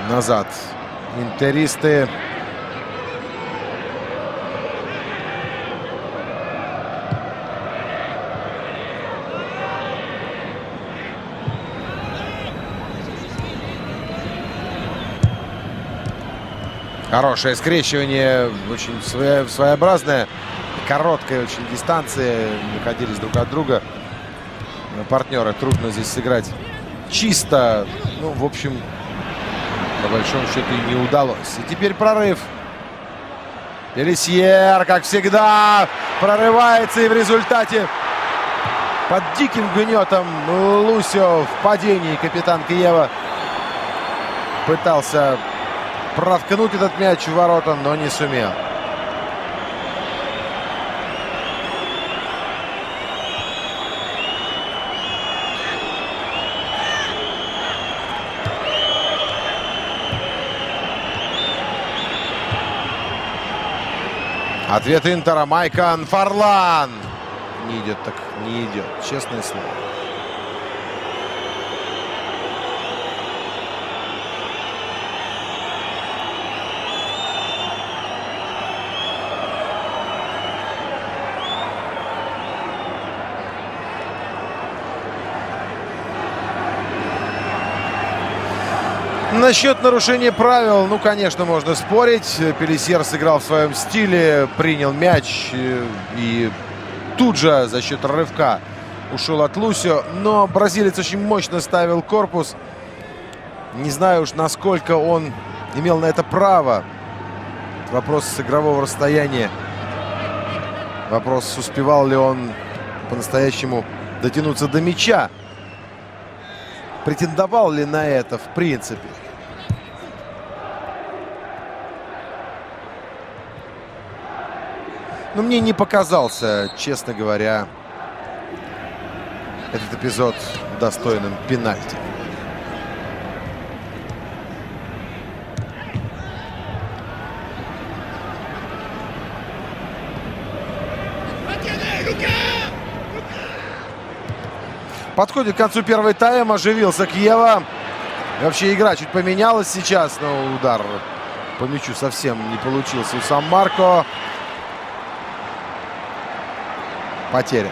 Назад интеристы. Хорошее скрещивание, очень своеобразное, короткая очень дистанция, находились друг от друга партнеры. Трудно здесь сыграть чисто, ну, в общем, по большому счету и не удалось. И теперь прорыв. Пелисьер, как всегда, прорывается, и в результате под диким гнетом Лусио в падении капитан Киева пытался проткнуть этот мяч в ворота, но не сумел. Ответ Интера. Майкан Фарлан. Не идет, так не идет. Честное слово. Насчет нарушения правил, ну, конечно, можно спорить. Пелисьер сыграл в своем стиле, принял мяч и тут же за счет рывка ушел от Лусио. Но бразилец очень мощно ставил корпус. Не знаю уж, насколько он имел на это право. Вопрос с игрового расстояния. Вопрос, успевал ли он по-настоящему дотянуться до мяча. Претендовал ли на это в принципе. Но мне не показался, честно говоря, этот эпизод достойным пенальти. Подходит к концу первый тайм, оживился Киева. Вообще игра чуть поменялась сейчас, но удар по мячу совсем не получился у Сан-Марко. Потеря.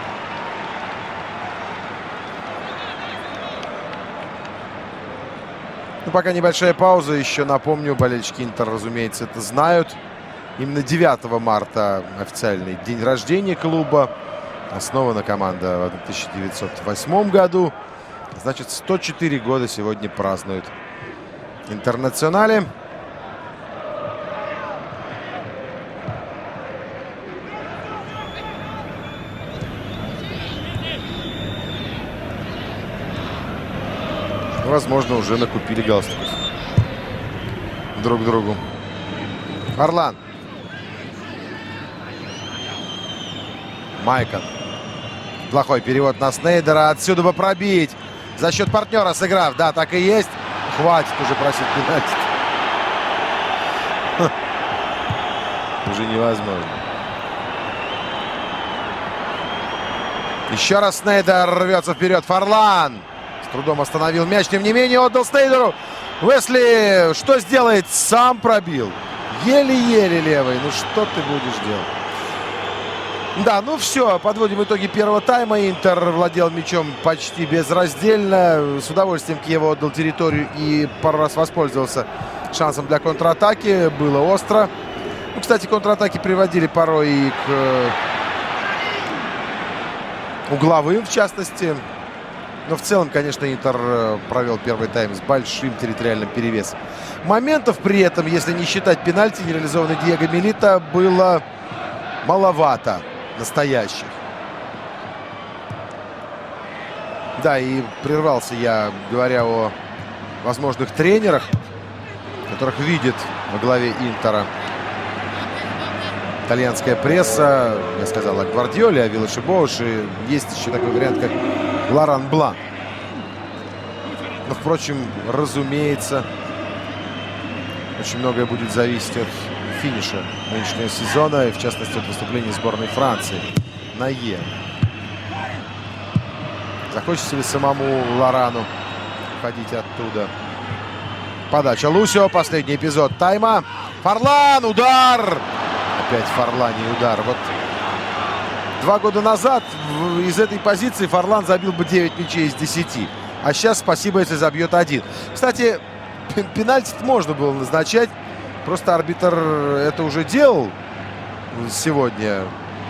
Ну, пока небольшая пауза. Еще напомню, болельщики Интер, разумеется, это знают. Именно 9 марта официальный день рождения клуба. Основана команда в 1908 году. Значит, 104 года сегодня празднуют Интернационале. Возможно, уже накупили галстуков друг другу. Фарлан. Майкан. Плохой перевод на Снейдера. Отсюда бы пробить. За счет партнера сыграв. Да, так и есть. Хватит уже просить пенальти. Уже невозможно. Еще раз Снейдер рвется вперед. Фарлан. С трудом остановил мяч. Тем не менее, отдал Снейдеру. Уэсли что сделает? Сам пробил. Еле-еле левый. Ну что ты будешь делать? Да, ну все, подводим итоги первого тайма. Интер владел мячом почти безраздельно. С удовольствием Киева отдал территорию и пару раз воспользовался шансом для контратаки. Было остро. Ну, кстати, контратаки приводили порой и к угловым, в частности. Но в целом, конечно, Интер провел первый тайм с большим территориальным перевесом. Моментов при этом, если не считать пенальти, нереализованный Диего Милита, было маловато. Настоящих. Да, и прервался я, говоря о возможных тренерах, которых видит во главе Интера итальянская пресса. Я сказал о Гвардиоле, о Виллаши-Боуше. Есть еще такой вариант, как Лоран Блан. Но, впрочем, разумеется, очень многое будет зависеть от финиша нынешнего сезона, и в частности от выступления сборной Франции на Е. Захочется ли самому Лорану уходить оттуда? Подача Лусио. Последний эпизод тайма. Форлан. Удар. Опять Форлани удар. Вот 2 года назад из этой позиции Форлан забил бы 9 мячей из 10. А сейчас спасибо, если забьет 1. Кстати, пенальти можно было назначать. Просто арбитр это уже делал сегодня.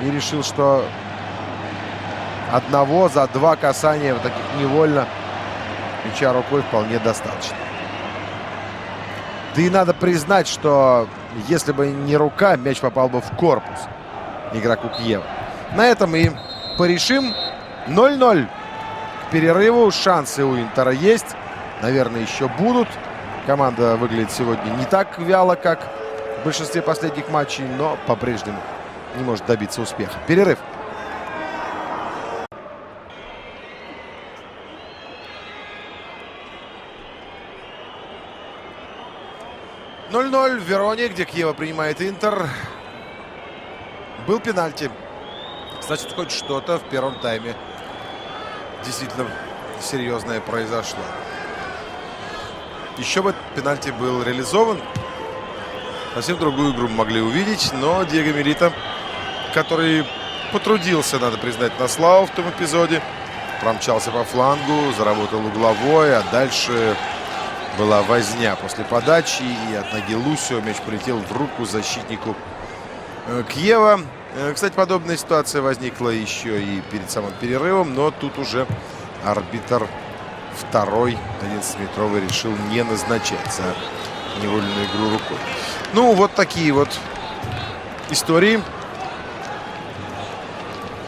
И решил, что одного за 2 касания вот таких невольно мяча рукой вполне достаточно. Да и надо признать, что если бы не рука, мяч попал бы в корпус игроку Киева. На этом и порешим. 0-0 к перерыву. Шансы у Интера есть. Наверное, еще будут. Команда выглядит сегодня не так вяло, как в большинстве последних матчей, но по-прежнему не может добиться успеха. Перерыв. В Вероне, где Киева принимает Интер. Был пенальти. Значит, хоть что-то в первом тайме действительно серьезное произошло. Еще бы пенальти был реализован. Совсем другую игру мы могли увидеть. Но Диего Милита, который потрудился, надо признать, на славу в том эпизоде, промчался по флангу, заработал угловой, а дальше была возня после подачи. И от ноги Лусио мяч полетел в руку защитнику Киева. Кстати, подобная ситуация возникла еще и перед самым перерывом. Но тут уже арбитр второй 11-метровый решил не назначать за невольную игру рукой. Ну, вот такие вот истории.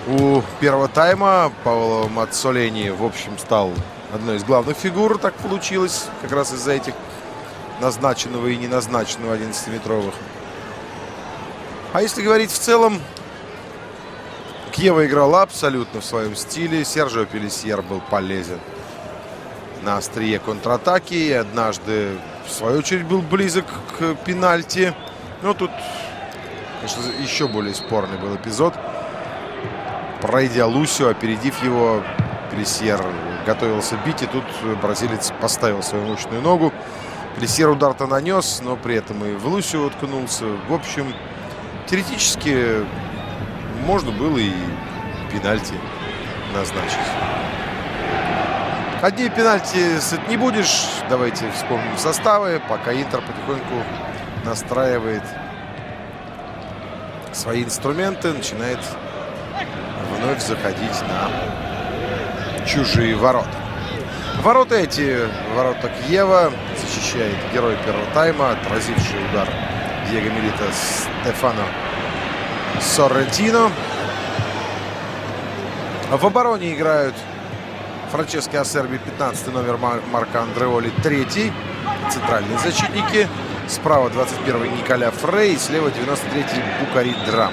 У первого тайма Паоло Маццолени, в общем, стал одной из главных фигур. Так получилось как раз из-за этих назначенного и неназначенного 11-метровых. А если говорить в целом, Киева играла абсолютно в своем стиле. Серджио Пелисьер был полезен на острие контратаки. И однажды, в свою очередь, был близок к пенальти. Но тут, конечно, еще более спорный был эпизод. Пройдя Лусио, опередив его, Пелисьер готовился бить. И тут бразилец поставил свою мощную ногу. Пелисьер удар-то нанес, но при этом и в Лусио уткнулся. В общем, теоретически можно было и пенальти назначить. Одни пенальти сыт не будешь. Давайте вспомним составы, пока Интер потихоньку настраивает свои инструменты, начинает вновь заходить на чужие ворота. Ворота эти, ворота Киева, защищает герой первого тайма, отразивший удар Диего Милита Стефано Соррентино. В обороне играют Франческо Ассерби, 15 номер, Марко Андреоли, 3 центральные защитники. Справа 21-й Николя Фрей, слева 93-й Букари Драм.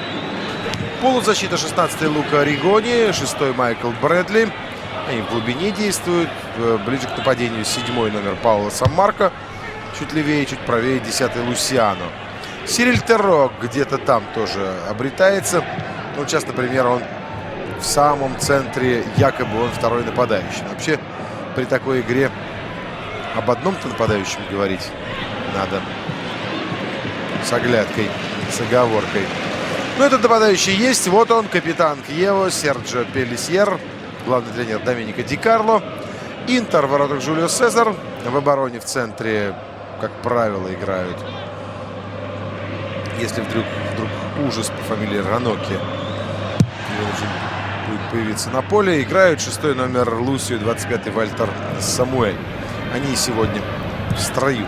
Полузащита 16-й Лука Ригони, 6-й Майкл Брэдли. Они в глубине действуют. Ближе к нападению 7-й номер Пауло Саммарко. Чуть левее, чуть правее 10-й Лусиано. Сириль Терро где-то там тоже обретается. Ну, сейчас, например, он в самом центре, якобы он второй нападающий. Но вообще, при такой игре об одном-то нападающем говорить надо с оглядкой, с оговоркой. Но этот нападающий есть. Вот он, капитан Киева Серджио Пелисьер, главный тренер Доменико Ди Карло. Интер в воротах Жулио Сезар. В обороне в центре, как правило, играют, если вдруг ужас по фамилии Раноки будет появиться на поле, играют 6-й номер Лусио, 25-й Вальтер Самуэль. Они сегодня в строю.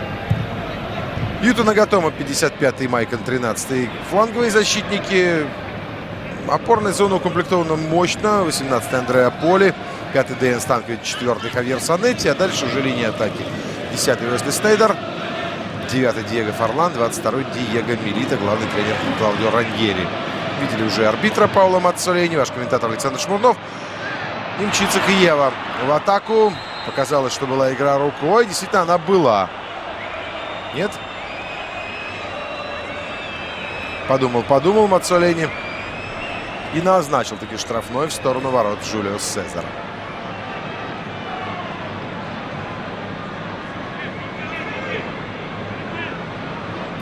Юта Нагатома, 55-й Майкон, 13-й. Фланговые защитники. Опорная зона укомплектована мощно. 18-й Андреа Поли, 5-й Дэйан Станкович, 4-й Хавьер Санетти. А дальше уже линия атаки. 10-й Уэсли Снейдер, 9-й Диего Форлан, 22-й Диего Милита, главный тренер Клаудио Раньери. Видели уже арбитра Паоло Маццолени, ваш комментатор Александр Шмурнов. И мчится Киева в атаку. Показалось, что была игра рукой. Действительно, она была. Нет? Подумал Маццолени. И назначил таки штрафной в сторону ворот Жулио Сезара.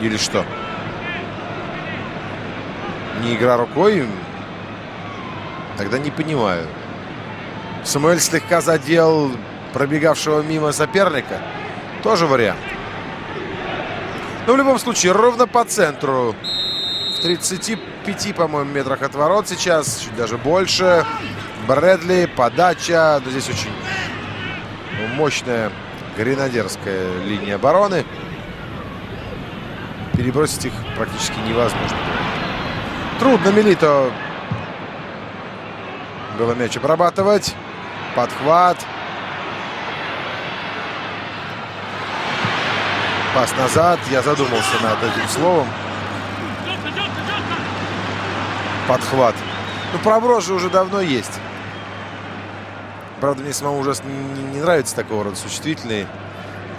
Или что? Не игра рукой? Тогда не понимаю. Самуэль слегка задел пробегавшего мимо соперника. Тоже вариант. Но в любом случае, ровно по центру. В 35, по-моему, метрах от ворот сейчас. Чуть даже больше. Брэдли, подача. Но здесь очень мощная гренадерская линия обороны. Перебросить их практически невозможно. Трудно Милито было мяч обрабатывать. Подхват. Пас назад. Я задумался над этим словом. Подхват. Ну, проброс же уже давно есть. Правда, мне самому ужасно не нравится такого рода существительные.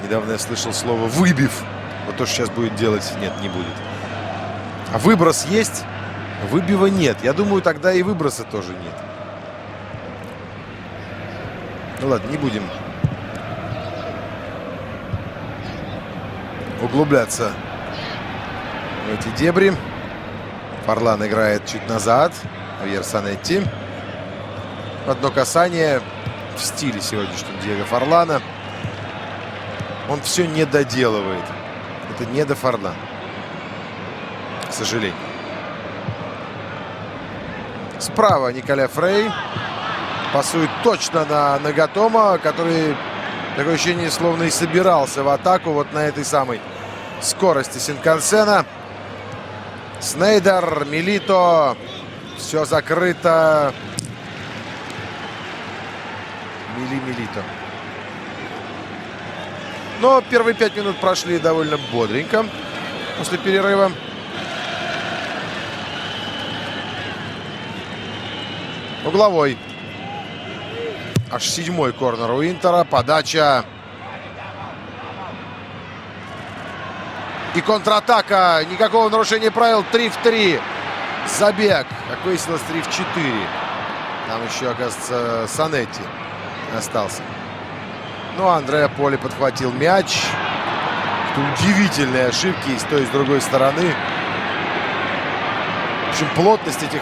Недавно я слышал слово «выбив». Вот то, что сейчас будет делать, нет, не будет. А выброс есть, выбива нет. Я думаю, тогда и выброса тоже нет. Ну ладно, не будем углубляться в эти дебри. Форлан играет чуть назад. Авьер Санетти. Одно касание в стиле сегодняшнего Диего Форлана. Он все не доделывает. Это не до Форлана, к сожалению. Справа Николя Фрей. Пасует точно на Нагатома, который, такое ощущение, словно и собирался в атаку вот на этой самой скорости Синкансена. Снейдер, Милито. Все закрыто. Милито. Но первые 5 минут прошли довольно бодренько после перерыва. Угловой. Аж 7-й корнер у Интера. Подача. И контратака. Никакого нарушения правил. 3 в 3. Забег. Как выяснилось, 3 в 4. Там еще, оказывается, Санетти остался. Ну, Андреа Поли подхватил мяч. Удивительные ошибки и с той, и с другой стороны. В общем, плотность этих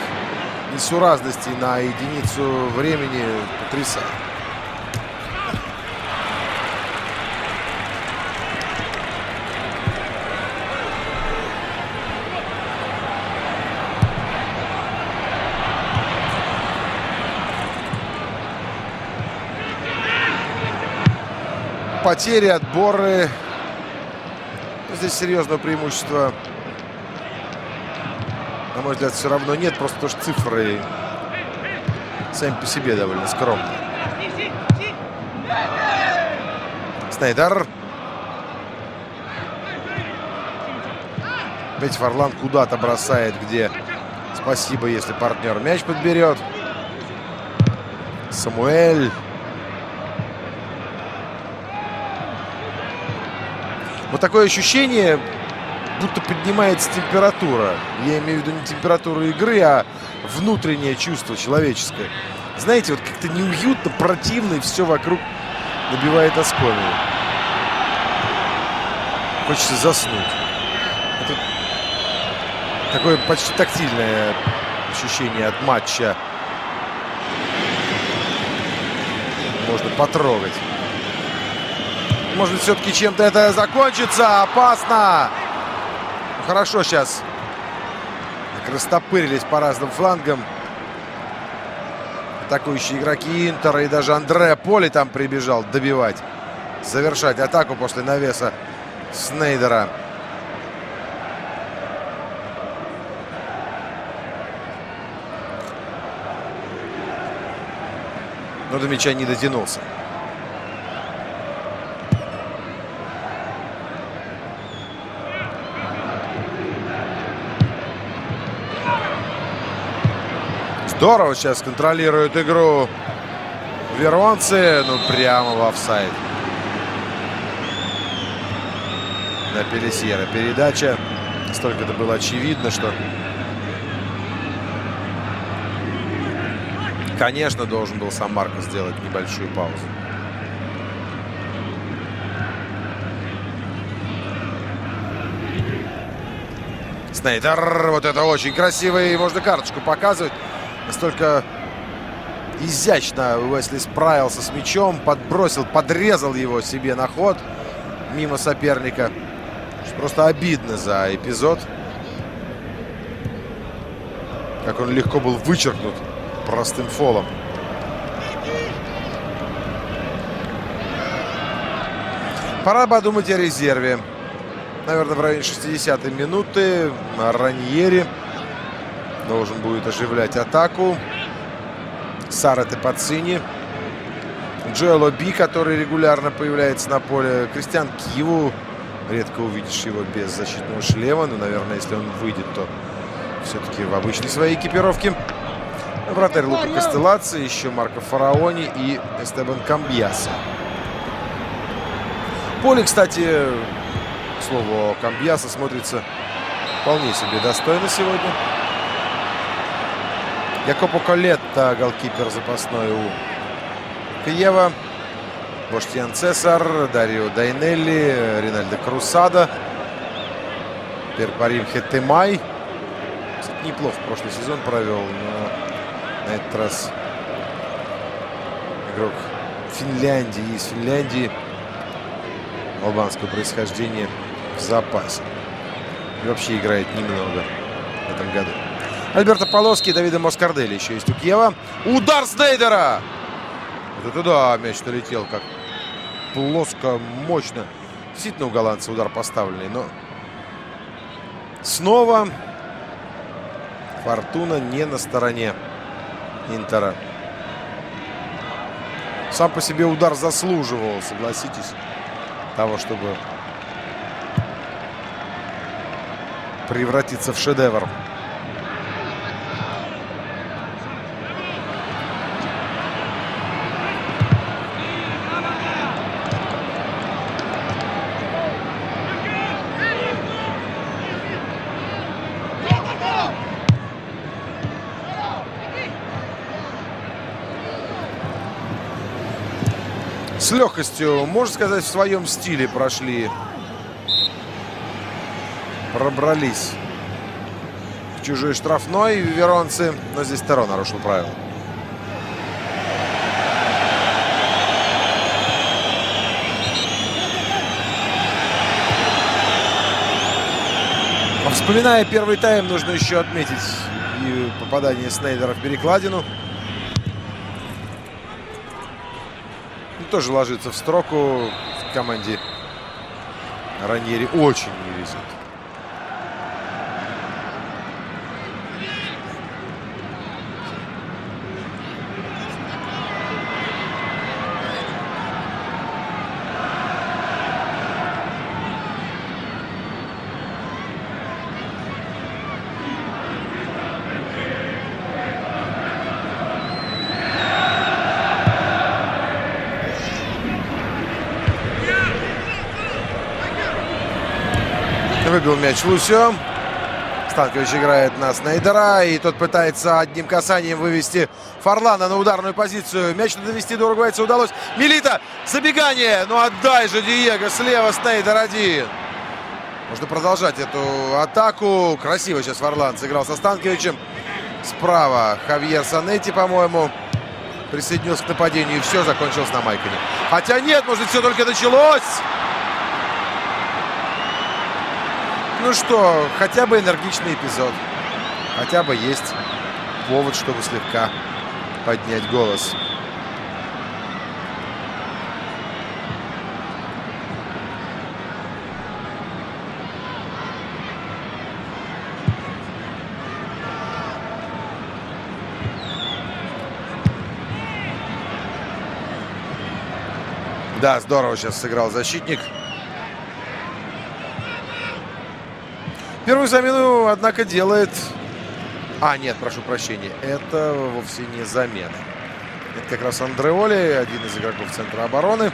несуразностей на единицу времени потрясает. Потери, отборы. Здесь серьезного преимущества, на мой взгляд, все равно нет. Просто потому что цифры сами по себе довольно скромные. Снейдер. Опять Форлан куда-то бросает, где спасибо, если партнер мяч подберет. Самуэль. Вот такое ощущение, будто поднимается температура. Я имею в виду не температуру игры, а внутреннее чувство человеческое. Знаете, вот как-то неуютно, противно, и все вокруг набивает оскомину. Хочется заснуть. Это такое почти тактильное ощущение от матча. Можно потрогать. Может, все-таки чем-то это закончится. Опасно. Ну, хорошо сейчас. Так растопырились по разным флангам атакующие игроки Интера. И даже Андреа Поли там прибежал добивать. Завершать атаку после навеса Снейдера. Но до мяча не дотянулся. Здорово сейчас контролирует игру веронцы. Ну, прямо в офсайд. На Пелисьера передача. Настолько это было очевидно, что, конечно, должен был сам Марко сделать небольшую паузу. Снейдер. Вот это очень красивый. Можно карточку показывать. Настолько изящно Уэсли справился с мячом. Подбросил, подрезал его себе на ход. Мимо соперника. Просто обидно за эпизод. Как он легко был вычеркнут простым фолом. Пора подумать о резерве. Наверное, в районе 60-й минуты Раньери должен будет оживлять атаку. Сара Тепацини. Джоэл Оби, который регулярно появляется на поле. Кристиан Киву. Редко увидишь его без защитного шлема. Но, наверное, если он выйдет, то все-таки в обычной своей экипировке. Вратарь Лука Кастелаци, еще Марко Фараони и Эстебан Камбьяса. Поле, кстати, к слову, Камбьяса смотрится вполне себе достойно сегодня. Якопо Колетта, голкипер запасной у Киева. Боштьян Цесар, Дарио Дайнелли, Ринальдо Крусада, Перпарим Хеттемай. Кстати, неплохо прошлый сезон провел, но на этот раз игрок Финляндии, из Финляндии, албанского происхождения, в запасе. И вообще играет немного в этом году. Альберто Полоски и Давида Москардели еще есть у Киева. Удар Снейдера! Вот это да, мяч-то летел как плоско, мощно. Действительно у голландца удар поставленный, но снова фортуна не на стороне Интера. Сам по себе удар заслуживал, согласитесь, того, чтобы превратиться в шедевр. С легкостью, можно сказать, в своем стиле пробрались в чужой штрафной веронцы, но здесь Теро нарушил правила. Вспоминая первый тайм, нужно еще отметить и попадание Снейдера в перекладину. Тоже ложится в строку. В команде Раньери очень не везет. Выбил мяч Лусио. Станкович играет на Снейдера. И тот пытается одним касанием вывести Фарлана на ударную позицию. Мяч довести до уругвайца удалось. Милита. Забегание. Ну отдай же, Диего. Слева Снейдер один. Можно продолжать эту атаку. Красиво сейчас Фарлан сыграл со Станковичем. Справа Хавьер Санетти, по-моему, присоединился к нападению. И все закончилось на Майконе. Хотя нет, может, все только началось. Ну что, хотя бы энергичный эпизод. Хотя бы есть повод, чтобы слегка поднять голос. Да, здорово сейчас сыграл защитник. Первую замену, однако, делает... нет, прошу прощения. Это вовсе не замена. Это как раз Андреоли, один из игроков центра обороны.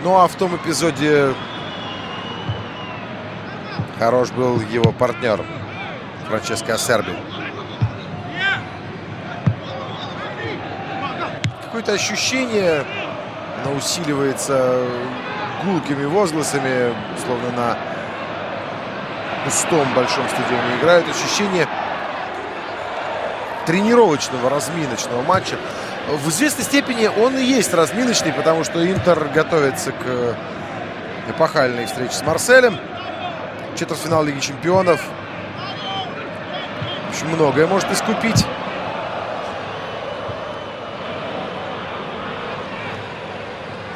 Ну, а в том эпизоде хорош был его партнер Франческо Асерби. Какое-то ощущение, оно усиливается гулкими возгласами, словно на пустом большом стадионе играют. Ощущение тренировочного, разминочного матча. В известной степени он и есть разминочный, потому что Интер готовится к эпохальной встрече с Марселем. Четвертьфинал Лиги Чемпионов. Очень многое может искупить.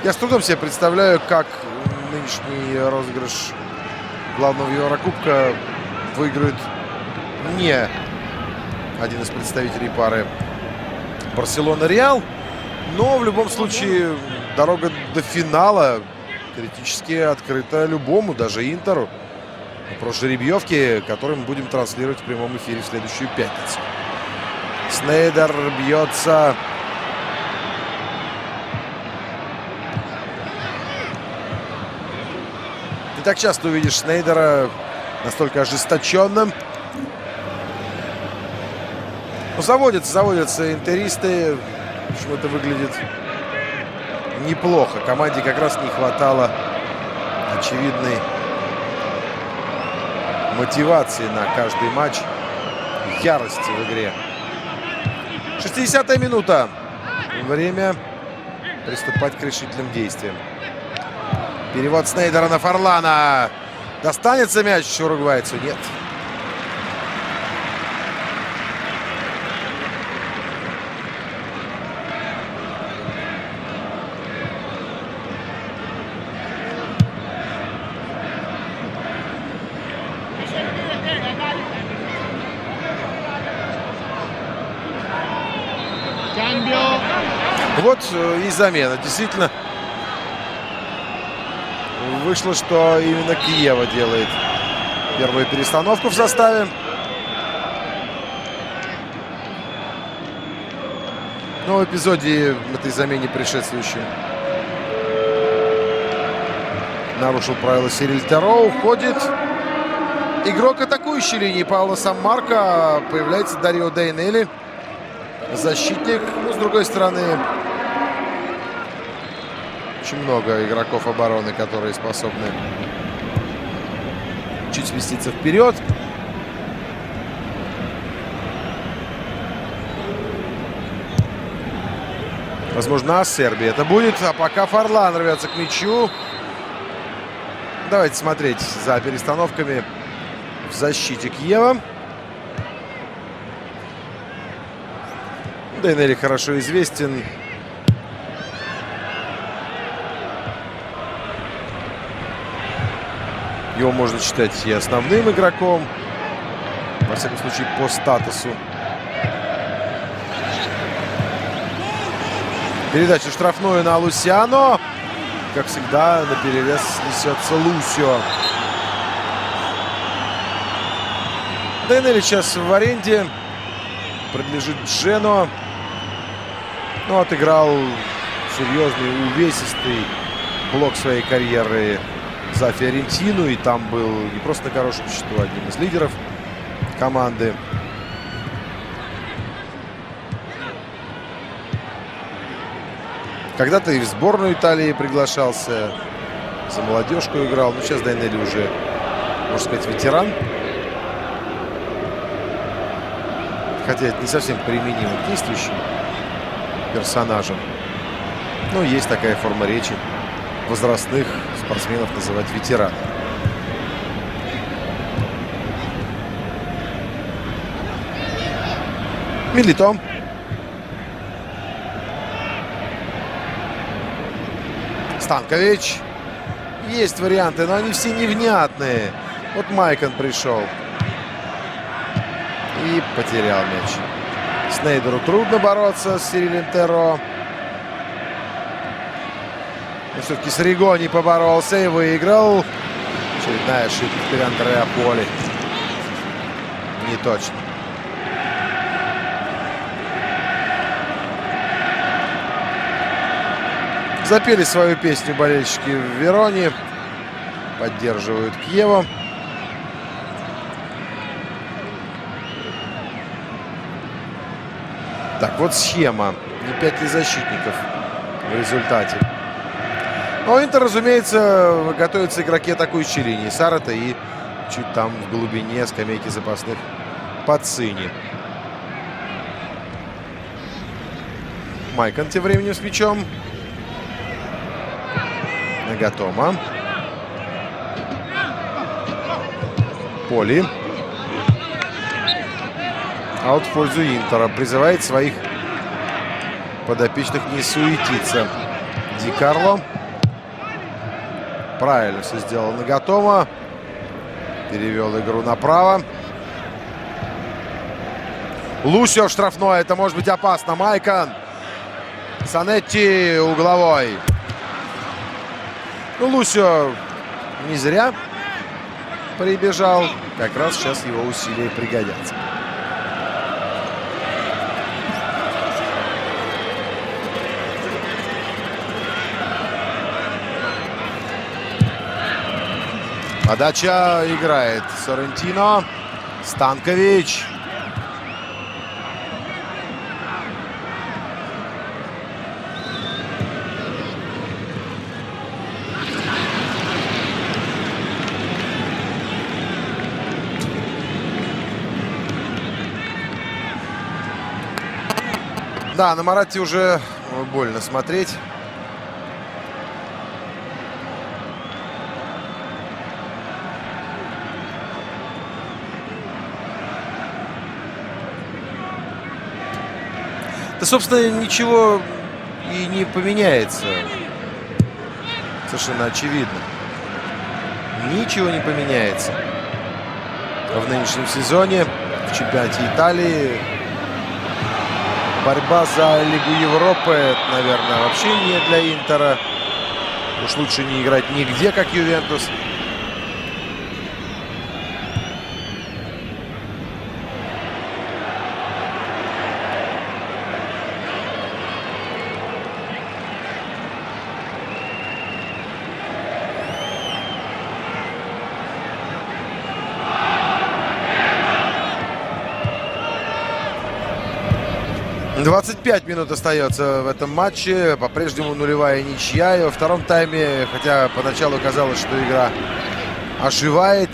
Я с трудом себе представляю, как нынешний розыгрыш главного Еврокубка выиграет не один из представителей пары Барселона-Реал. Но в любом случае дорога до финала теоретически открыта любому, даже Интеру. Про жеребьевки, которые мы будем транслировать в прямом эфире в следующую пятницу. Снейдер бьется. Не так часто увидишь Снейдера настолько ожесточенным. Но заводятся интеристы. Почему-то выглядит неплохо. Команде как раз не хватало очевидной мотивации на каждый матч, ярости в игре. 60-я минута. Время приступать к решительным действиям. Перевод Снейдера на Форлана. Достанется мяч уругвайцу? Нет. Вот и замена. Действительно, вышло, что именно Киева делает первую перестановку в составе. Но в эпизоде этой замене предшествующей нарушил правила Сириль Теро. Уходит игрок атакующей линии Пауло Сан-Марко. Появляется Дарио Дейнели. Защитник. Но, с другой стороны, очень много игроков обороны, которые способны чуть сместиться вперед. Возможно, Сербия это будет. А пока Форлан рвется к мячу. Давайте смотреть за перестановками в защите Киева. Дейнели хорошо известен. Его можно считать и основным игроком. Во всяком случае, по статусу. Передача в штрафную на Лусиано. Как всегда, на перерез несется Лусио. Дейнели сейчас в аренде. Принадлежит Джено. Но отыграл серьезный, увесистый блок своей карьеры за Фиорентину. И там был не просто на хорошем счету, одним из лидеров команды. Когда-то и в сборную Италии приглашался. За молодежку играл. Но сейчас Дейнели уже, можно сказать, ветеран. Хотя это не совсем применимо к действующим персонажам. Но есть такая форма речи. Возрастных спортсменов называть ветеранами. Милито. Станкович. Есть варианты, но они все невнятные. Вот Майкон пришел. И потерял мяч. Снейдеру трудно бороться с Сирилем Теро. Но все-таки с Ригони поборолся и выиграл. Очередная ошибка теперь Андреа Поли. Не точно. Запели свою песню болельщики в Вероне. Поддерживают Киева. Так, вот схема. Не 5 ли защитников в результате. Но Интер, разумеется, готовятся игроки атакующей линии. Сарата и чуть там в глубине скамейки запасных под Цини. Майкон тем временем с мячом. Нагатома. Поли. Аут в пользу Интера. Призывает своих подопечных не суетиться. Ди Карло. Правильно все сделал Нагатома. Перевел игру направо. Лусио в штрафной. Это может быть опасно. Майкон. Санетти угловой. Ну, Лусио не зря прибежал. Как раз сейчас его усилия пригодятся. Подача играет Соррентино. Станкович. Да, на Марате уже больно смотреть. Да, собственно, ничего и не поменяется. Совершенно очевидно. Ничего не поменяется в нынешнем сезоне в чемпионате Италии. Борьба за Лигу Европы, это, наверное, вообще не для Интера. Уж лучше не играть нигде, как Ювентус. «25 минут остается в этом матче. По-прежнему нулевая ничья. И во втором тайме, хотя поначалу казалось, что игра оживает,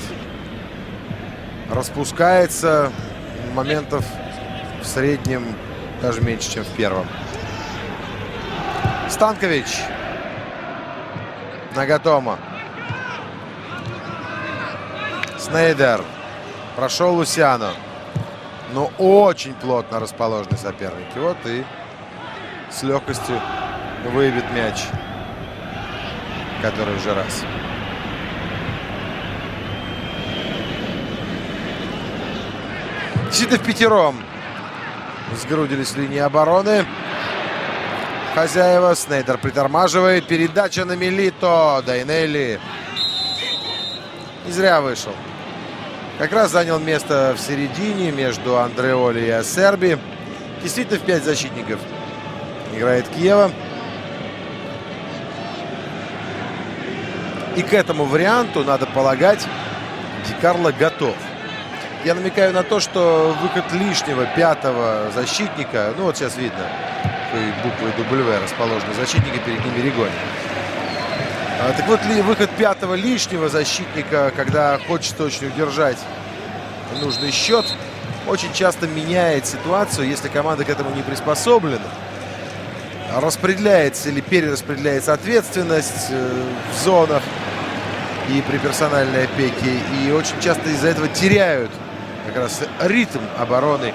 распускается, моментов в среднем даже меньше, чем в первом. Станкович. Нагатома. Снейдер. Прошел Лусиано. Но очень плотно расположены соперники. Вот и с легкостью выявит мяч, который уже раз. Действительно, впятером сгрудились линии обороны. Хозяева. Снейдер притормаживает. Передача на Милито. Дайнелли не зря вышел. Как раз занял место в середине между Андреоли и Асерби. Действительно, в 5 защитников играет Киева. И к этому варианту, надо полагать, Ди Карло готов. Я намекаю на то, что выход лишнего 5-го защитника, ну вот сейчас видно, какой буквой W расположены защитники, перед ними Ригони. Так вот, выход 5-го лишнего защитника, когда хочется очень удержать нужный счет, очень часто меняет ситуацию, если команда к этому не приспособлена. Распределяется или перераспределяется ответственность в зонах и при персональной опеке. И очень часто из-за этого теряют как раз ритм обороны,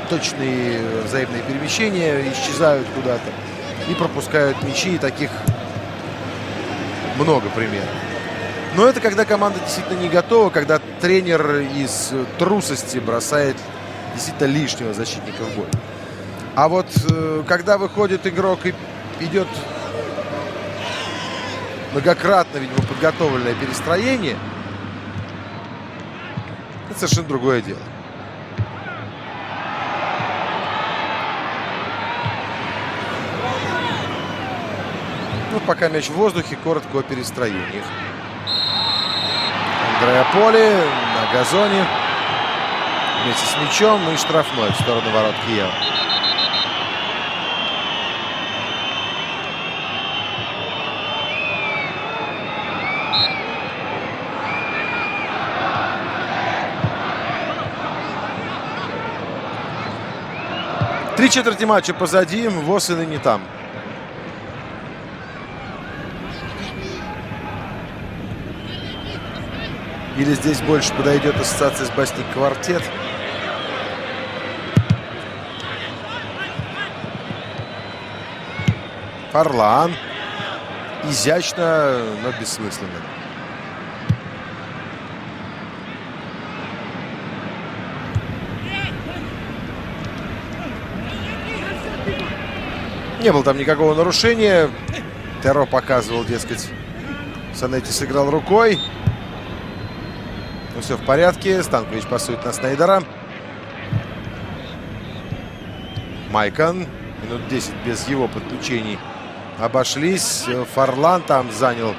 точные взаимные перемещения, исчезают куда-то и пропускают мячи. И таких много примеров. Но это когда команда действительно не готова, когда тренер из трусости бросает действительно лишнего защитника в бой. А вот когда выходит игрок и идет многократно, видимо, подготовленное перестроение, это совершенно другое дело. Ну, пока мяч в воздухе, коротко о перестроениях. Андреа Поли на газоне вместе с мячом и штрафной в сторону ворот Киева. 3/4 матча позади, ВОС и ныне там. Или здесь больше подойдет ассоциация с басней «Квартет». Фарлан. Изящно, но бессмысленно. Не было там никакого нарушения. Теро показывал, дескать, Санетти сыграл рукой. Ну, все в порядке. Станкович пасует на Снейдера. Майкон. Минут 10 без его подключений обошлись. Фарлан там занял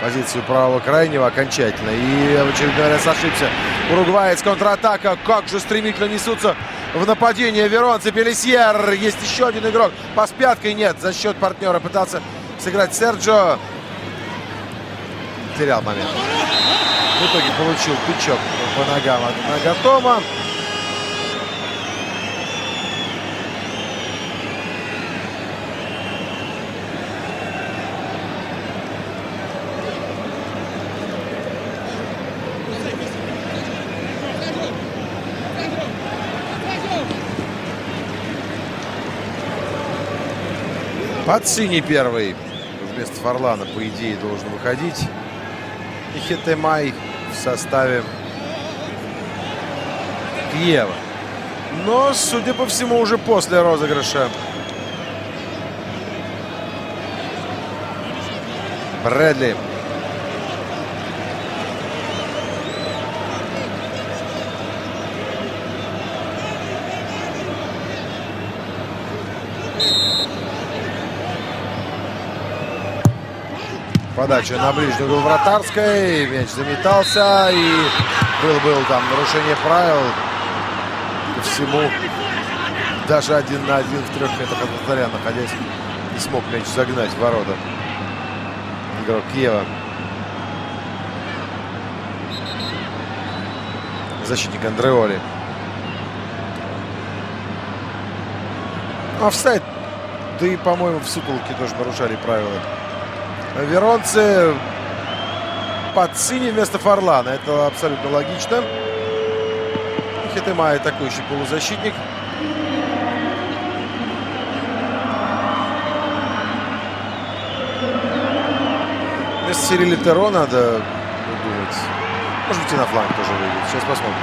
позицию правого крайнего окончательно. И в очередной раз ошибся. Уругваец, контратака. Как же стремительно несутся в нападение веронцы. Пелисьер. Есть еще один игрок. Пас пяткой нет. За счет партнера пытался сыграть Серджио. Терял момент. В итоге получил тычок по ногам от Нагатома. Пацини первый вместо Фарлана, по идее, должен выходить. И Хетемай в составе Киева. Но, судя по всему, уже после розыгрыша. Брэдли. Подача на ближнюю угол вратарской. Мяч заметался. И был там нарушение правил. По всему, даже 1 на 1 в 3 метрах от вратаря, находясь, не смог мяч загнать в ворота. Игрок Киева. Защитник Андреоли. Офсайд. Да и, по-моему, в сутолке тоже нарушали правила. Веронцы. Пацини вместо Фарлана. Это абсолютно логично. Хетемай атакующий полузащитник. Вместо Сириля Теро надо думать. Может быть, и на фланг тоже выйдет. Сейчас посмотрим.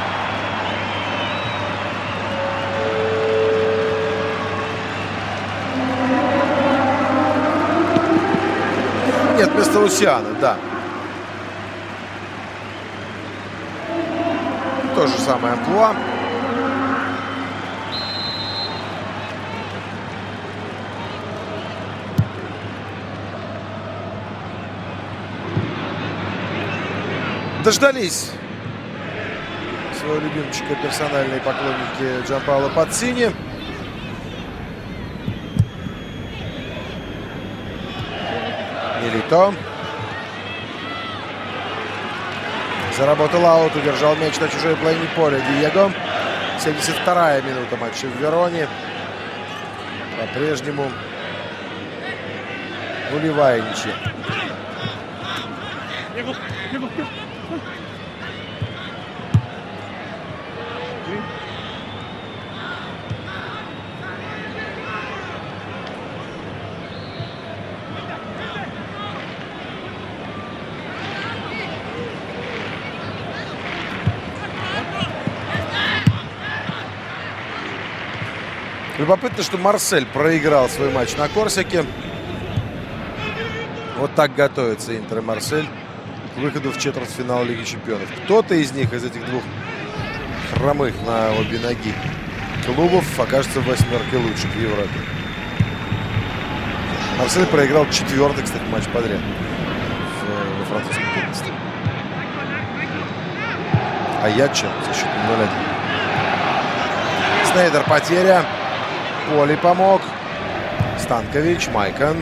Нет, вместо Лусиана, да. То же самое амплуа. Дождались своего любимчика персональные поклонники Джанпаоло Пацини. Милито. Заработал аут, удержал мяч на чужой половине поля. Диего. 72-я минута матча в Вероне. По-прежнему нулевая ничья. Любопытно, что Марсель проиграл свой матч на Корсике. Вот так готовится Интер и Марсель к выходу в четвертьфинал Лиги Чемпионов. Кто-то из них, из этих двух хромых на обе ноги клубов, окажется в 8-ерке лучших в Европе. Марсель проиграл 4-й, кстати, матч подряд во французском первенстве. А Яче со счетом 0-1. Снейдер потеря. Поли помог. Станкович, Майкон.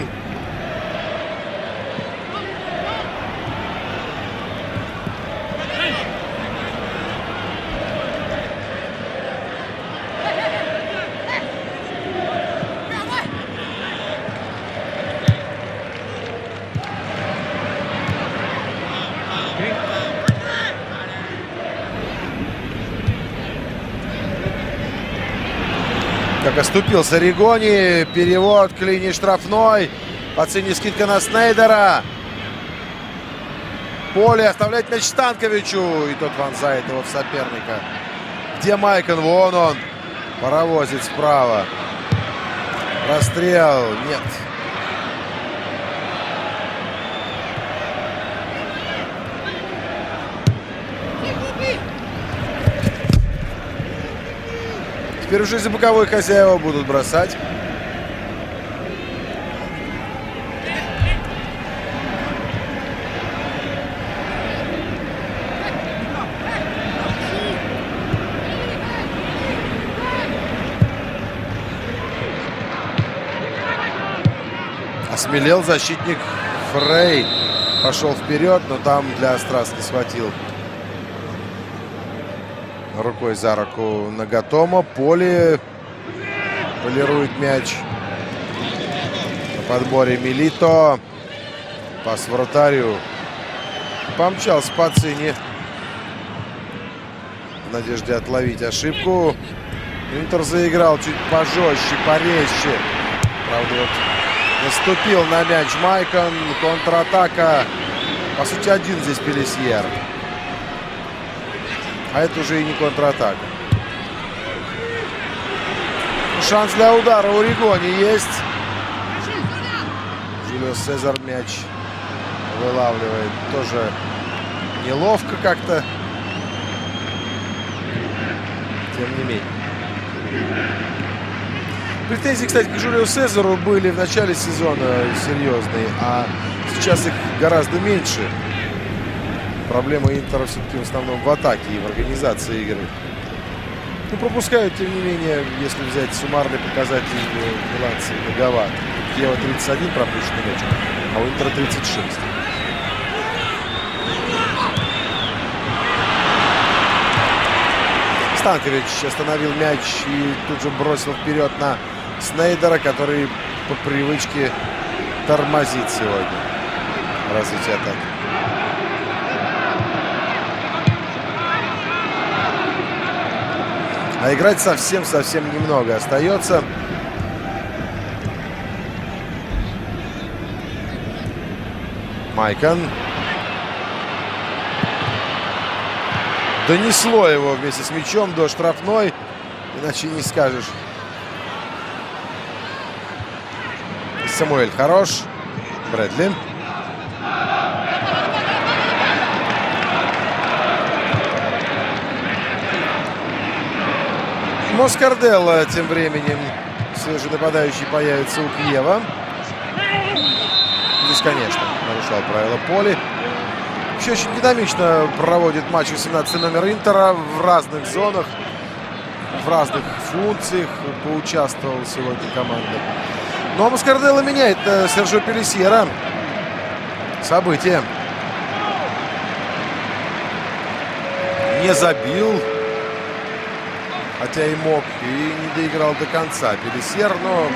Как оступился Ригони. Перевод к линии штрафной. Пацини скидка на Снейдера. Поле оставляет мяч Станковичу. И тот вонзает его в соперника. Где Майкон? Вон он. Паровозит справа. Расстрел. Нет. Теперь уже за боковой хозяева будут бросать. Осмелел защитник Фрей. Пошел вперед, но там для страстки схватил рукой за руку Нагатомо. Поле полирует мяч. На подборе Милито. Пас вратарю. Помчался Пацини в надежде отловить ошибку. Интер заиграл чуть пожестче, порезче. Правда, вот наступил на мяч Майкон. Контратака. По сути, один здесь Пелисьер. А это уже и не контратака. Шанс для удара у Ригони есть. Жюлио Сезар мяч вылавливает. Тоже неловко как-то. Тем не менее. Претензии, кстати, к Жюлио Сезару были в начале сезона серьезные, а сейчас их гораздо меньше. Проблема Интера все-таки в основном в атаке и в организации игры. Ну, пропускают, тем не менее, если взять суммарный показатель Миланцы, многовато. Киева 31 пропущенный мяч, а у Интера 36. Станкович остановил мяч и тут же бросил вперед на Снейдера, который по привычке тормозит сегодня развитие атаки. А играть совсем немного остается. Майкон. Донесло его вместе с мячом до штрафной. Иначе не скажешь. Самуэль хорош. Брэдли. Москарделло тем временем. Свежий нападающий появится у Киева. Здесь, конечно, нарушал правила Поли. Еще очень динамично проводит матч 18 номер Интера в разных зонах, в разных функциях поучаствовал сегодня команда. Но Москарделло меняет Серджио Пелисьера. Событие. Не забил, хотя и мог, и не доиграл до конца Пелисьер, но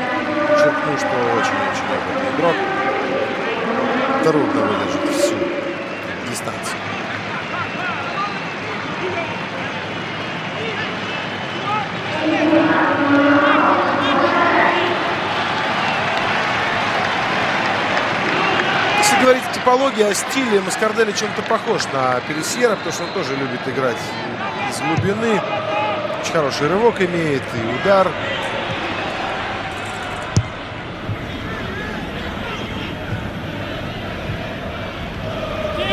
подчеркну, что очень-очень опытный игрок. Трудно выдержать всю дистанцию. Если говорить о типологии, о стиле, Москарделло чем-то похож на Пелисьера, потому что он тоже любит играть из глубины. Очень хороший рывок имеет и удар.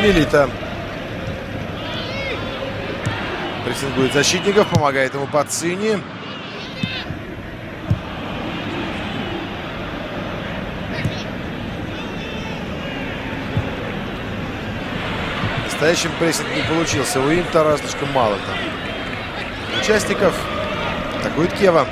Милито прессингует защитников, помогает ему Пацини. Настоящим прессинг не получился у Интера, слишком мало там участников. Атакует Кева.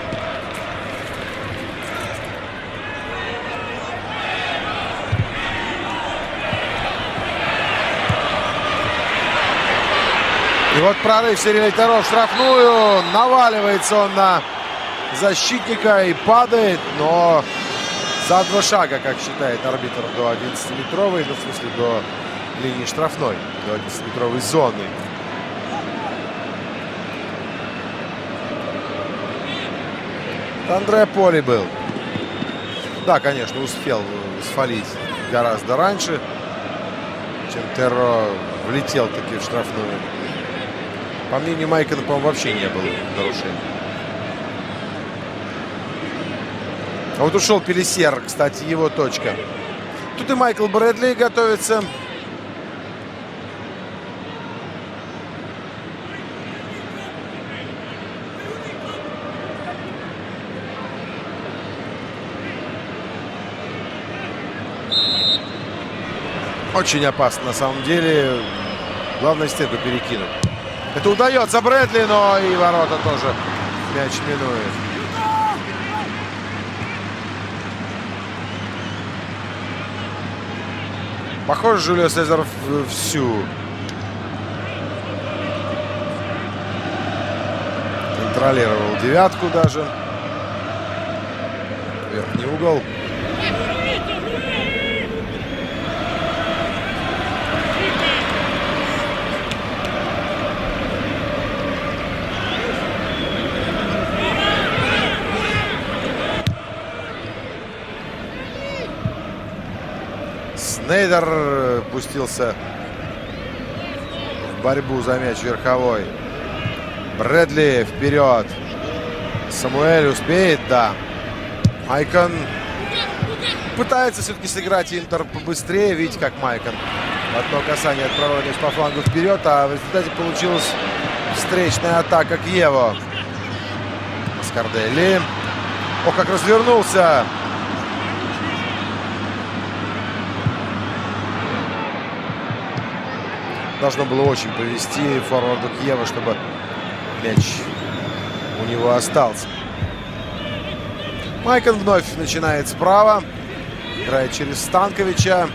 И вот прорыв Сириль Айтеро в штрафную. Наваливается он на защитника и падает, но за 2 шага, как считает арбитр, до 11-метровой, ну, в смысле, до линии штрафной, до 11-метровой зоны. Андреа Поли был. Да, конечно, успел свалить гораздо раньше, чем Терро влетел таки в штрафную. По мнению Майкона, по-моему, вообще не было нарушений. А вот ушел Пелисьер, кстати, его точка. Тут и Майкл Брэдли готовится. Очень опасно на самом деле. Главное стенку перекинуть. Это удается Брэдли, но и ворота тоже мяч минует. Похоже, Жюлио Сезар всю контролировал девятку даже. Верхний угол. Снейдер пустился в борьбу за мяч верховой. Брэдли вперед. Самуэль успеет, да. Майкон пытается все-таки сыграть Интер побыстрее. Видите, как Майкон одно касание отправляет мяч по флангу вперед, а в результате получилась встречная атака к Еву. Скарделли. Ох, как развернулся. Должно было очень повести форварду Киева, чтобы мяч у него остался. Майкон вновь начинает справа. Играет через Станковича.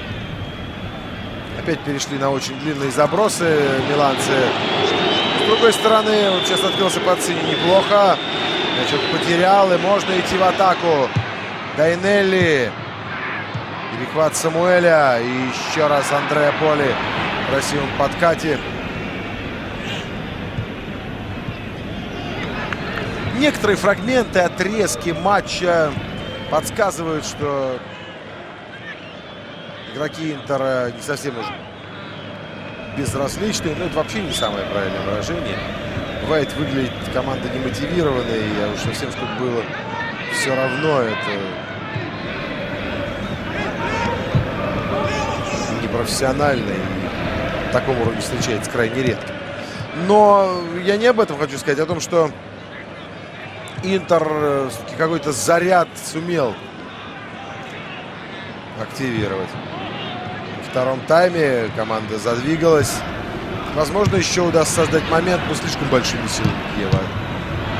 Опять перешли на очень длинные забросы миланцы. С другой стороны, вот сейчас открылся Пацини неплохо. Мяч он потерял, и можно идти в атаку. Дайнелли. Перехват Самуэля. И еще раз Андреа Поли в красивом подкате. Некоторые фрагменты, отрезки матча подсказывают, что игроки Интера не совсем уж безразличные. Но это вообще не самое правильное выражение. Бывает, выглядит команда немотивированной, а уж совсем сколько было все равно. Это непрофессионально. И в таком уровне встречается крайне редко. Но я не об этом хочу сказать, а о том, что Интер какой-то заряд сумел активировать. Во втором тайме команда задвигалась. Возможно, еще удастся создать момент, но слишком большими силами Киева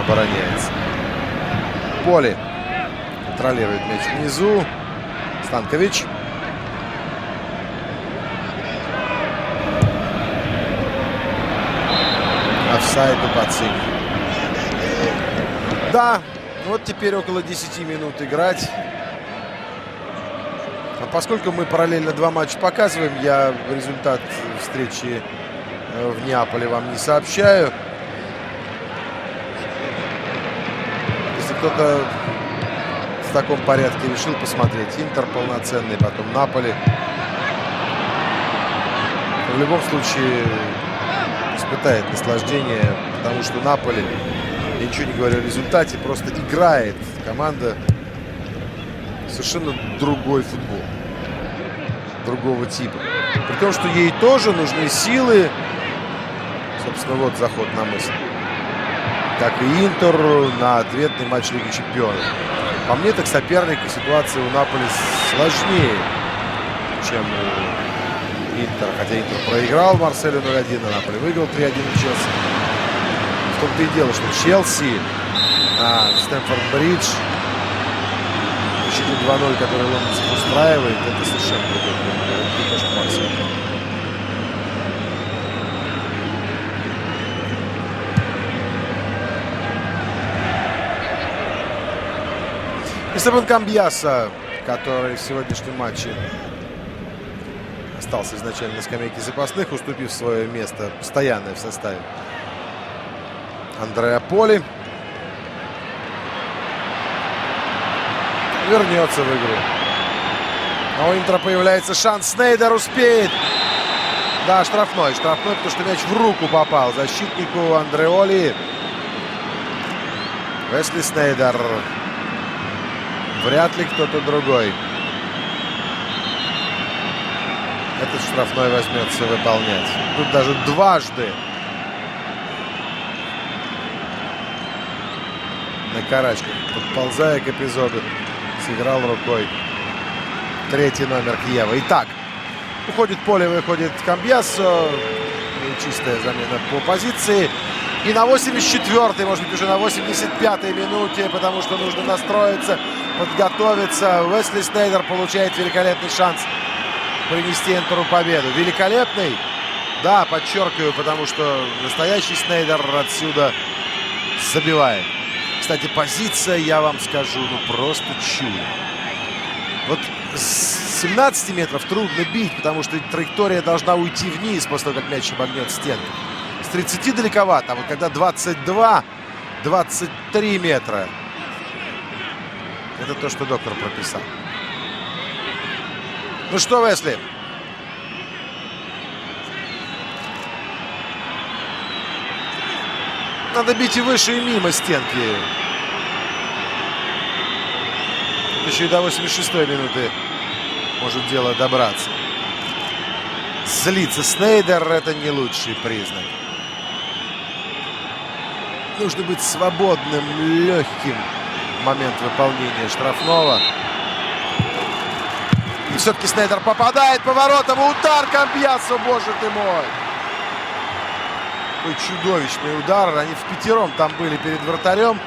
обороняется. Поли контролирует мяч внизу. Станкович. Офсайд у Пацини. Да, вот теперь около 10 минут играть. А поскольку мы параллельно два матча показываем, я результат встречи в Неаполе вам не сообщаю. Если кто-то в таком порядке решил посмотреть Интер полноценный, потом Наполи, в любом случае испытает наслаждение, потому что Наполи, я ничего не говорю о результате, просто играет команда совершенно другой футбол, другого типа. При том, что ей тоже нужны силы. Собственно, вот заход на мысль. Как и Интеру на ответный матч Лиги Чемпионов. По мне, так соперник и ситуация у Наполи сложнее, чем у Интера. Хотя Интер проиграл Марселю 0-1, а Наполи выиграл 3-1 в Челси. В том-то и дело, что Челси на Стэмфорд-Бридж счету 2-0, который лондонцев устраивает, это совершенно другой кошмар. Эстебан Камбьяса, который в сегодняшнем матче остался изначально на скамейке запасных, уступив свое место постоянное в составе Андреа Поли. вернется в игру. А у Интера появляется шанс. Снейдер успеет. Да, штрафной. Штрафной, потому что мяч в руку попал защитнику Андреоли. Уэсли Снейдер. Вряд ли кто-то другой этот штрафной возьмется выполнять. Тут даже дважды на карачках, подползая к эпизоду, сыграл рукой третий номер Киева. Итак, уходит поле, выходит Камбьяссо. Чистая замена по позиции. И на 84-й, может быть, уже на 85-й минуте, потому что нужно настроиться, подготовиться. Уэсли Снейдер получает великолепный шанс принести Интеру победу. Великолепный? Да, подчеркиваю, потому что настоящий Снейдер отсюда забивает. Кстати, позиция, я вам скажу, ну просто чудо. Вот с 17 метров трудно бить, потому что траектория должна уйти вниз после того, как мяч обогнет стенку. С 30 далековато, а вот когда 22-23 метра, это то, что доктор прописал. Ну что, Уэсли? Надо бить и выше, и мимо стенки. Еще и до 86-й минуты может дело добраться. Злится Снейдер — это не лучший признак. Нужно быть свободным, легким в момент выполнения штрафного. И все-таки Снейдер попадает по воротам. Удар Камбьяссо, боже ты мой. Какой чудовищный удар. Они впятером там были перед вратарем.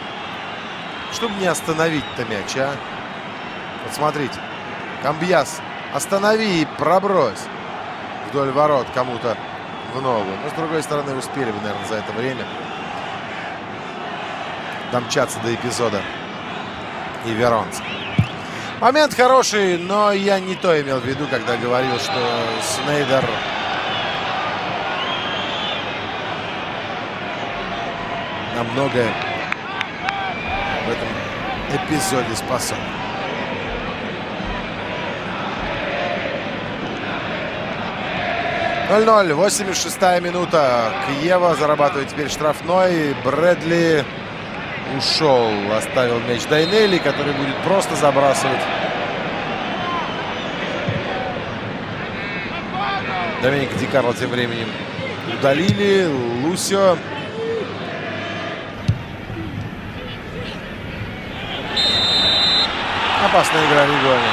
Чтобы не остановить-то мяч, а? Вот смотрите. Камбьяссо, останови и пробрось вдоль ворот кому-то в ногу. Но, с другой стороны, успели бы, наверное, за это время домчаться до эпизода и Веронца. Момент хороший, но я не то имел в виду, когда говорил, что Снейдер на многое в этом эпизоде способен. 0-0, 86-я минута. Киева зарабатывает теперь штрафной. Брэдли ушел, оставил мяч Дайнелли, который будет просто забрасывать. Доменико Ди Карло тем временем удалили. Лусио. Опасная игра Ригони.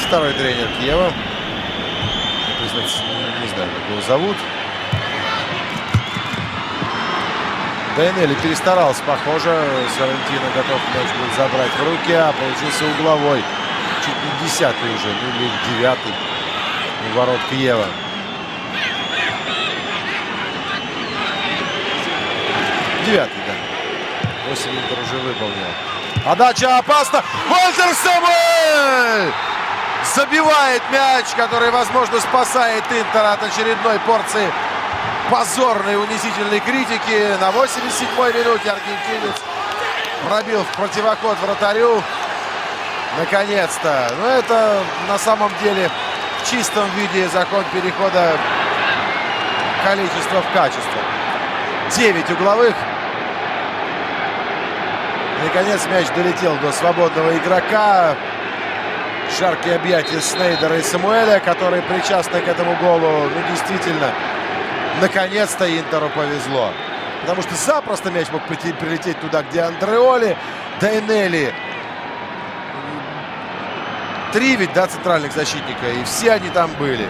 Второй тренер Киева. Признаться, не знаю, как его зовут. Дайнелли перестарался, похоже. Соррентино готов мяч был забрать в руки, а получился угловой. Чуть не 10-й уже, ну или 9-й у ворот Киева. Девятый, да. 8 Интер уже выполнил. Подача опасна. Вольтер Самуэль забивает мяч, который, возможно, спасает Интер от очередной порции позорной, унизительной критики. На 87-й минуте аргентинец пробил в противоход вратарю. Наконец-то. Но это на самом деле в чистом виде закон перехода количества в качество. 9 угловых. Наконец мяч долетел до свободного игрока. Жаркие объятия Снейдера и Самуэля, которые причастны к этому голу. Ну, действительно, наконец-то Интеру повезло. Потому что запросто мяч мог прилететь туда, где Андреоли, Дайнелли. 3 ведь, да, центральных защитника. И все они там были.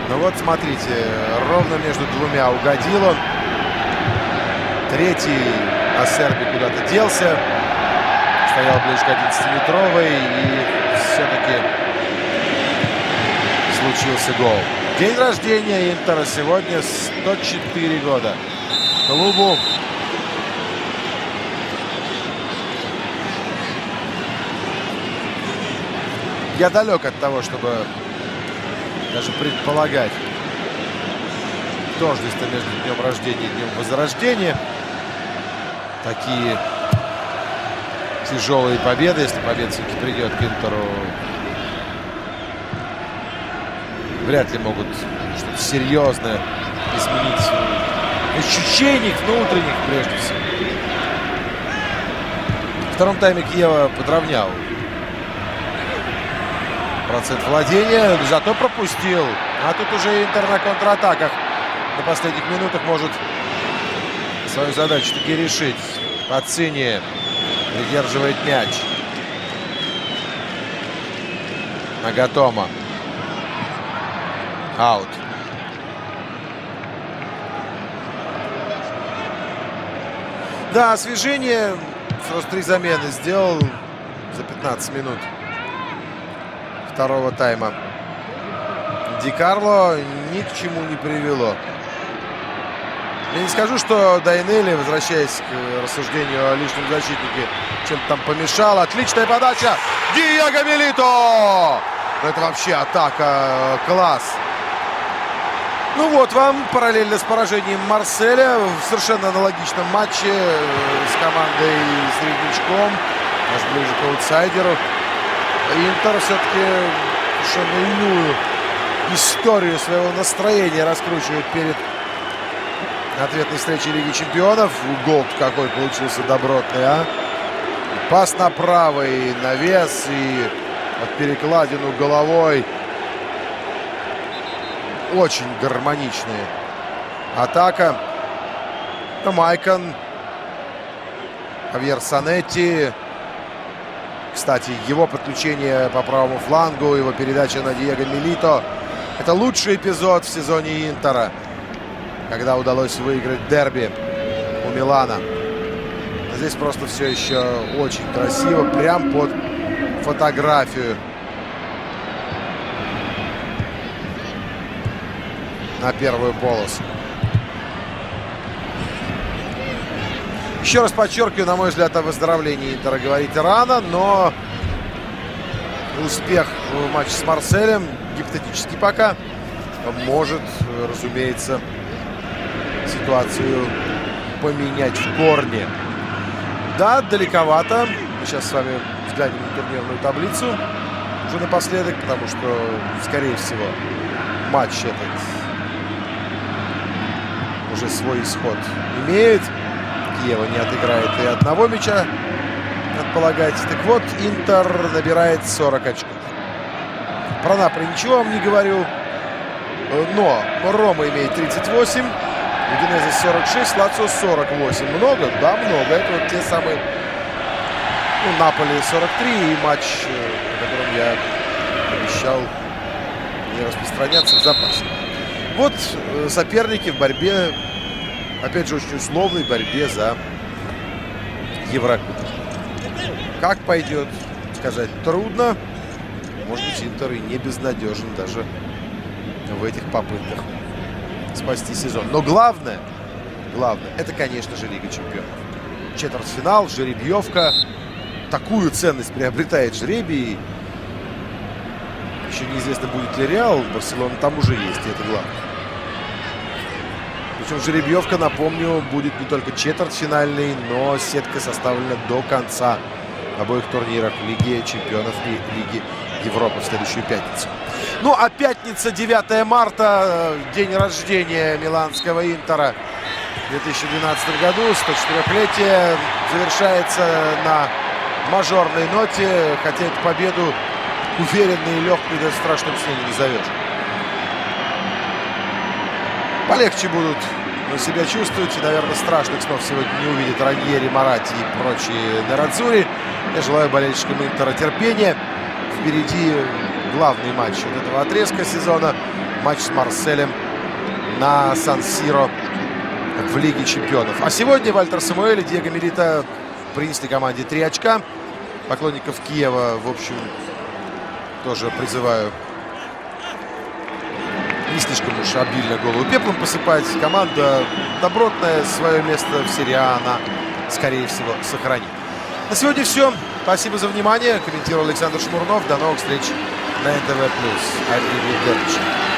Ну вот, смотрите, ровно между двумя угодил он. Третий Асерби куда-то делся. Стоял ближе к 11-метровой. И все-таки случился гол. День рождения Интера сегодня, 104 года. Клубу. Я далек от того, чтобы даже предполагать, тождество между днем рождения и днем возрождения. Такие тяжелые победы, если победа все-таки придет к Интеру, вряд ли могут что-то серьезное изменить ощущений внутренних, прежде всего. В втором тайме Киева подровнял процент владения, зато пропустил. А тут уже Интер на контратаках на последних минутах может свою задачу таки решить. Пацини придерживает мяч. Нагатома. Аут. Да, освежение. Сразу 3 замены сделал за 15 минут второго тайма. Ди Карло ни к чему не привело. Я не скажу, что Дайнелли, возвращаясь к рассуждению о лишнем защитнике, чем-то там помешал. Отличная подача. Диего Милито! Это вообще атака. Класс. Ну вот вам параллельно с поражением Марселя в совершенно аналогичном матче с командой Среднячком, аж ближе к аутсайдеру. Интер все-таки совершенно иную историю своего настроения раскручивает перед ответной встречей Лиги Чемпионов. Гол какой получился добротный, а? Пас на правый, навес и под перекладину головой. Очень гармоничная атака. Майкон, Хавьер Санетти. Кстати, его подключение по правому флангу, его передача на Диего Милито. Это лучший эпизод в сезоне Интера, когда удалось выиграть дерби у Милана. Здесь просто все еще очень красиво, прям под фотографию. На первую полосу. Еще раз подчеркиваю, на мой взгляд, о выздоровлении Интера говорить рано, но успех в матче с Марселем, гипотетически пока, может, разумеется, ситуацию поменять в корне. Да, далековато. Мы сейчас с вами взглянем на турнирную таблицу уже напоследок, потому что, скорее всего, матч этот уже свой исход имеет. Киева не отыграет и одного мяча, надо полагать. Так вот, Интер набирает 40 очков. Про Наполи ничего вам не говорю. Но Рома имеет 38, Удинезе 46, Лацио 48. Много? Да, много. Это вот те самые... Ну, Наполи 43 и матч, о котором я обещал не распространяться, в запасе. Вот соперники в борьбе, опять же, очень условной борьбе за Еврокубок. Как пойдет, сказать трудно. Может быть, Интер и не безнадежен даже в этих попытках спасти сезон. Но главное, это, конечно же, Лига Чемпионов. Четвертьфинал, жеребьевка. Такую ценность приобретает жребий. Еще неизвестно, будет ли Реал. Барселона там уже есть, и это главное. Причем жеребьевка, напомню, будет не только четвертьфинальной, но сетка составлена до конца обоих турниров Лиги Чемпионов и Лиги Европы в следующую пятницу. Ну, а пятница, 9 марта, день рождения миланского Интера в 2012 году, 104-летие, завершается на мажорной ноте, хотя эту победу уверенной и легкой даже в страшном сне не назовешь. Полегче будут себя чувствовать, и, наверное, страшных снов сегодня не увидят Раньери, Моратти и прочие Нерадзури. Я желаю болельщикам Интера терпения. Впереди главный матч вот этого отрезка сезона. Матч с Марселем на Сан-Сиро в Лиге Чемпионов. А сегодня Вальтер Самуэль и Диего Милито принесли команде 3 очка. Поклонников Киева, в общем, тоже призываю не слишком уж обильно голову пеплом посыпать. Команда добротная, свое место в серии А она, скорее всего, сохранит. На сегодня все. Спасибо за внимание. Комментировал Александр Шмурнов. До новых встреч на НТВ+. Arrivederci.